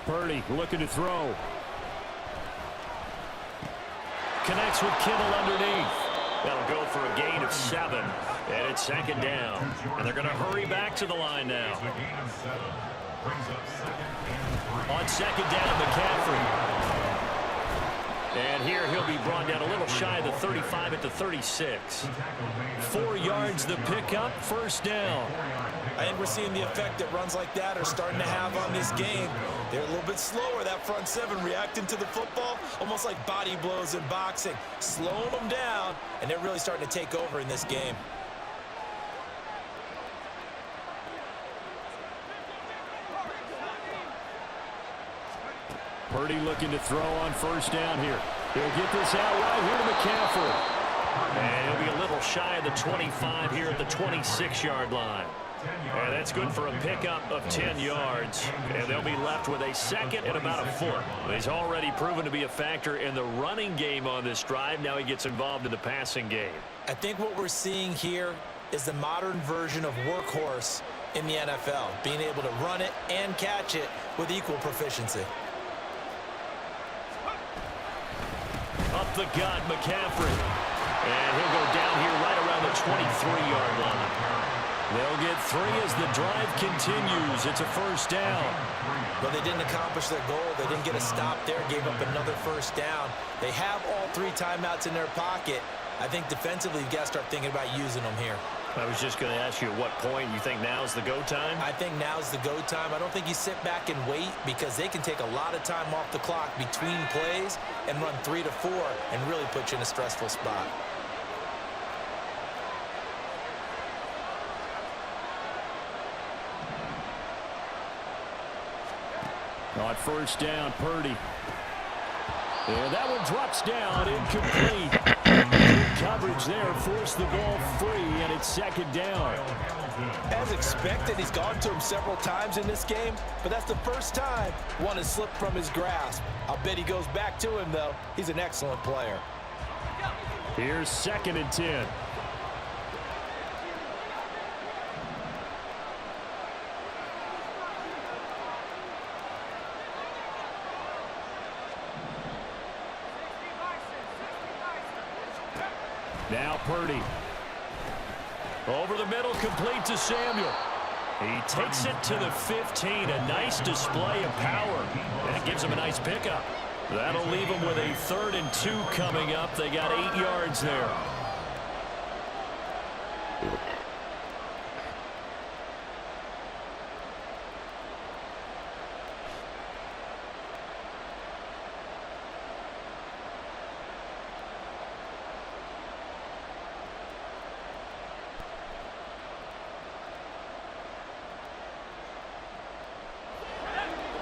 Purdy looking to throw. Connects with Kittle underneath. That'll go for a gain of 7. And it's second down. And they're going to hurry back to the line now. On second down, McCaffrey. And here he'll be brought down a little shy of the 35 at the 36. 4 yards the pickup, first down. I think we're seeing the effect that runs like that are starting to have on this game. They're a little bit slower, that front seven, reacting to the football, almost like body blows in boxing, slowing them down, and they're really starting to take over in this game. Purdy looking to throw on first down here. He'll get this out right here to McCaffrey. And he'll be a little shy of the 25 here at the 26-yard line. And that's good for a pickup of 10 yards. And they'll be left with a second and about a foot. He's already proven to be a factor in the running game on this drive. Now he gets involved in the passing game. I think what we're seeing here is the modern version of workhorse in the NFL, being able to run it and catch it with equal proficiency. Up the gut, McCaffrey. And he'll go down here right around the 23-yard line. They'll get 3 as the drive continues. It's a first down. But they didn't accomplish their goal. They didn't get a stop there, gave up another first down. They have all 3 timeouts in their pocket. I think defensively, you've got to start thinking about using them here. I was just going to ask you at what point you think now's the go time? I think now's the go time. I don't think you sit back and wait because they can take a lot of time off the clock between plays and run 3 to 4 and really put you in a stressful spot. On first down, Purdy. And that one drops down, incomplete. Good coverage there, forced the ball free, and it's second down. As expected, he's gone to him several times in this game, but that's the first time one has slipped from his grasp. I'll bet he goes back to him, though. He's an excellent player. Here's second and 10. Now Purdy. Over the middle, complete to Samuel. He takes it to the 15. A nice display of power. And it gives him a nice pickup. That'll leave him with a 3rd and 2 coming up. They got 8 yards there.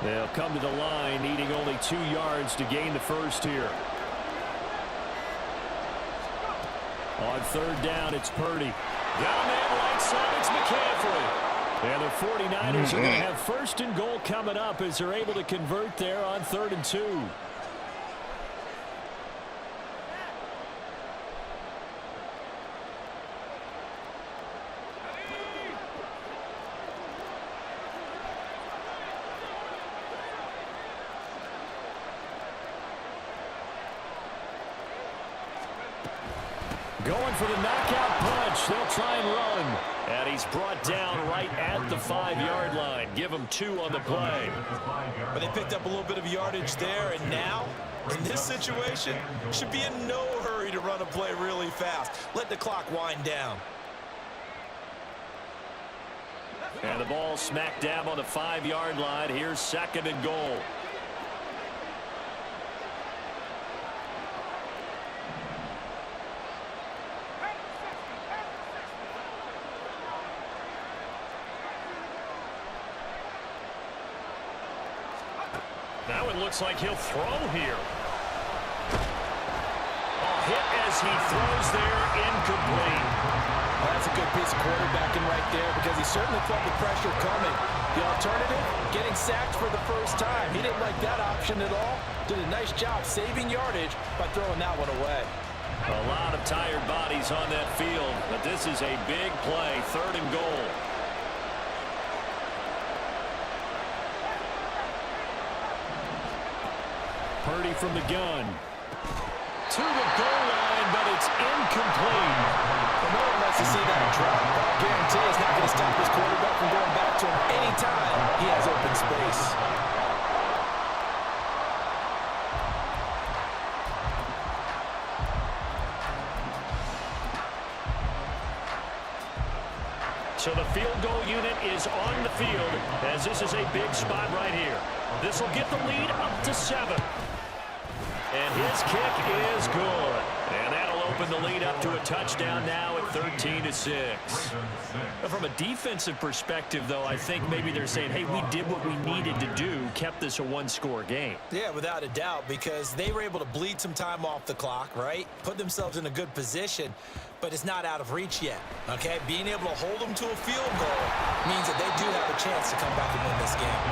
They'll come to the line, needing only 2 yards to gain the first here. On third down, it's Purdy. Down there right side, it's McCaffrey. And the 49ers are going to have first and goal coming up as they're able to convert there on 3rd and 2. Going for the knockout punch. They'll try and run. And he's brought down right at the 5-yard line. Give him 2 on the play. But they picked up a little bit of yardage there, and now, in this situation, should be in no hurry to run a play really fast. Let the clock wind down. And the ball smack dab on the 5-yard line. Here's 2nd and goal. Now it looks like he'll throw here. A hit as he throws there, incomplete. Well, that's a good piece of quarterbacking right there because he certainly felt the pressure coming. The alternative, getting sacked for the first time. He didn't like that option at all. Did a nice job saving yardage by throwing that one away. A lot of tired bodies on that field, but this is a big play, 3rd and goal. Purdy from the gun. To the goal line, but it's incomplete. Well, no one wants to see that drop, but I guarantee it's not going to stop his quarterback from going back to him anytime he has open space. So the field goal unit is on the field as this is a big spot right here. This will get the lead up to 7. And his kick is good. And that'll open the lead up to a touchdown now at 13-6. From a defensive perspective, though, I think maybe they're saying, hey, we did what we needed to do, kept this a 1-score game. Yeah, without a doubt, because they were able to bleed some time off the clock, right? Put themselves in a good position, but it's not out of reach yet, okay? Being able to hold them to a field goal means that they do have a chance to come back and win this game.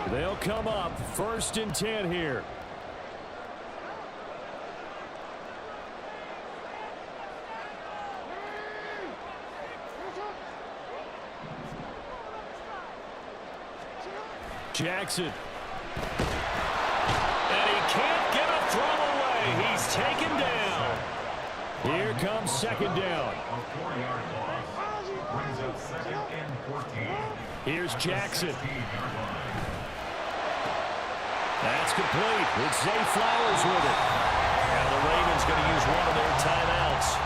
They'll come up 1st and 10 here. Jackson. And he can't get a throw away. He's taken down. Here comes 2nd down. A 4-yard loss brings up 2nd and 14. Here's Jackson. 16-yard line. That's complete. It's Zay Flowers with it. And the Ravens going to use one of their timeouts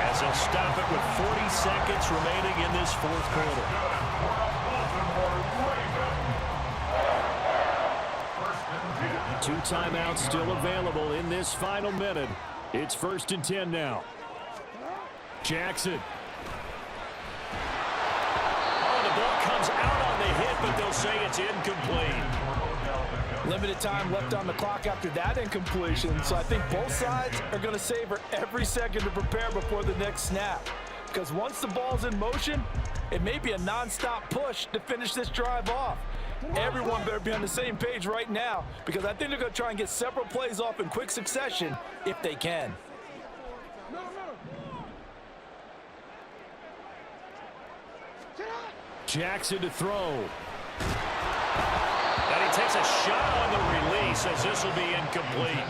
as they'll stop it with 40 seconds remaining in this 4th quarter. Two timeouts still available in this final minute. It's 1st and 10 now. Jackson. Oh, the ball comes out on the hit, but they'll say it's incomplete. Limited time left on the clock after that incompletion, so I think both sides are going to savor every second to prepare before the next snap. Because once the ball's in motion, it may be a non-stop push to finish this drive off. Everyone better be on the same page right now because I think they're going to try and get several plays off in quick succession if they can. Jackson to throw. And he takes a shot on the release as this will be incomplete.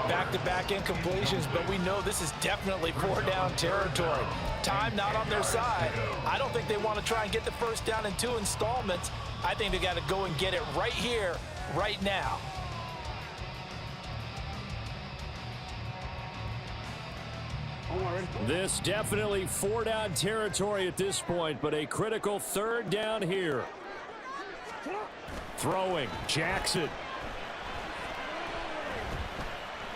Back-to-back incompletions, but we know this is definitely 4-down territory. Time not on their side. I don't think they want to try and get the first down in 2 installments. I think they got to go and get it right here, right now. This definitely 4-down territory at this point, but a critical 3rd down here. Throwing, Jackson.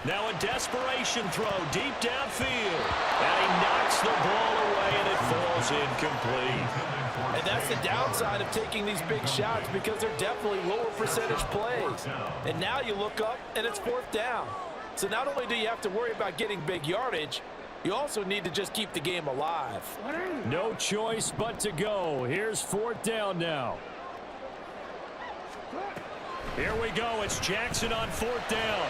Now a desperation throw deep downfield. And he knocks the ball away, and it falls incomplete. And that's the downside of taking these big shots because they're definitely lower percentage plays. And now you look up, and it's 4th down. So not only do you have to worry about getting big yardage, you also need to just keep the game alive. No choice but to go. Here's 4th down now. Here we go. It's Jackson on 4th down.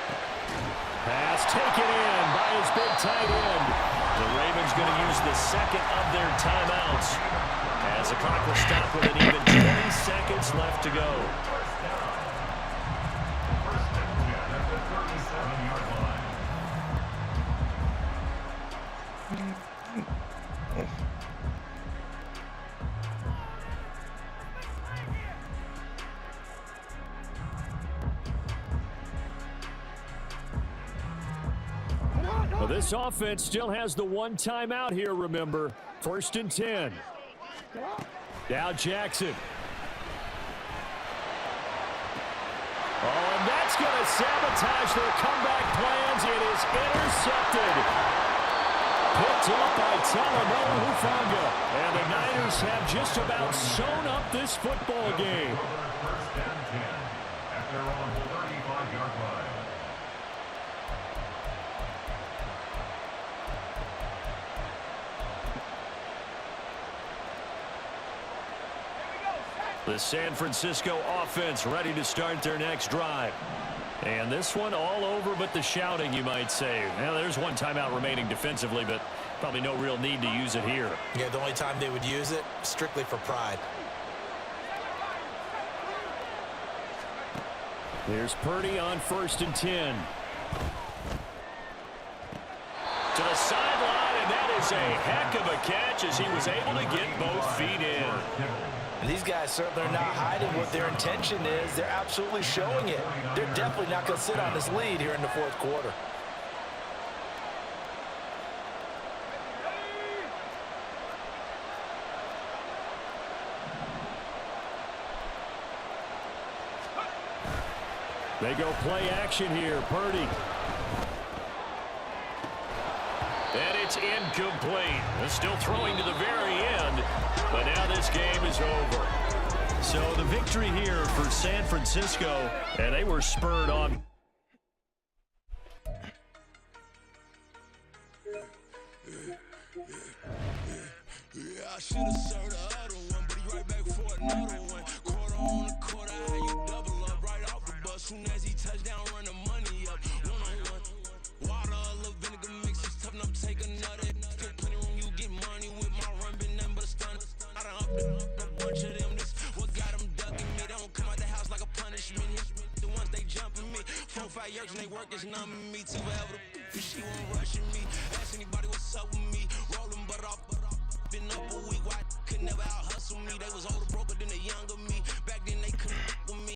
Pass taken in by his big tight end. The Ravens going to use the second of their timeouts as the clock will stop with an even 20 seconds left to go. Well, this offense still has the one timeout here, remember. 1st and 10. Now Jackson. Oh, and that's going to sabotage their comeback plans. It is intercepted. Picked up by Talanoa Hufanga. And the Niners have just about sewn up this football game. 1st and 10 at their own 35-yard line. The San Francisco offense ready to start their next drive. And this one all over but the shouting, you might say. Now, there's one timeout remaining defensively, but probably no real need to use it here. Yeah, the only time they would use it, strictly for pride. Here's Purdy on 1st and 10. To the sideline, and that is a heck of a catch as he was able to get both feet in. And these guys certainly are not hiding what their intention is. They're absolutely showing it. They're definitely not going to sit on this lead here in the 4th quarter. They go play action here. Purdy. And it's incomplete. They're still throwing to the very end, but now this game is over. So the victory here for San Francisco, and they were spurred on. Yeah, I should have served the other one, but he right back for another one. Quarter on the quarter, how you double up right off the bus. Soon as he touch down, run the money up. One-on-one. Water, a little vinegar mix, it's tough enough to take another. Get plenty room, you get money with my run, been nothing but a stun. I done upped a bunch of them. This what got them ducking me. They don't come out the house like a punishment. The ones they jumping me. 4-5 years and they work is numbing me. Too forever, she won't rushing me.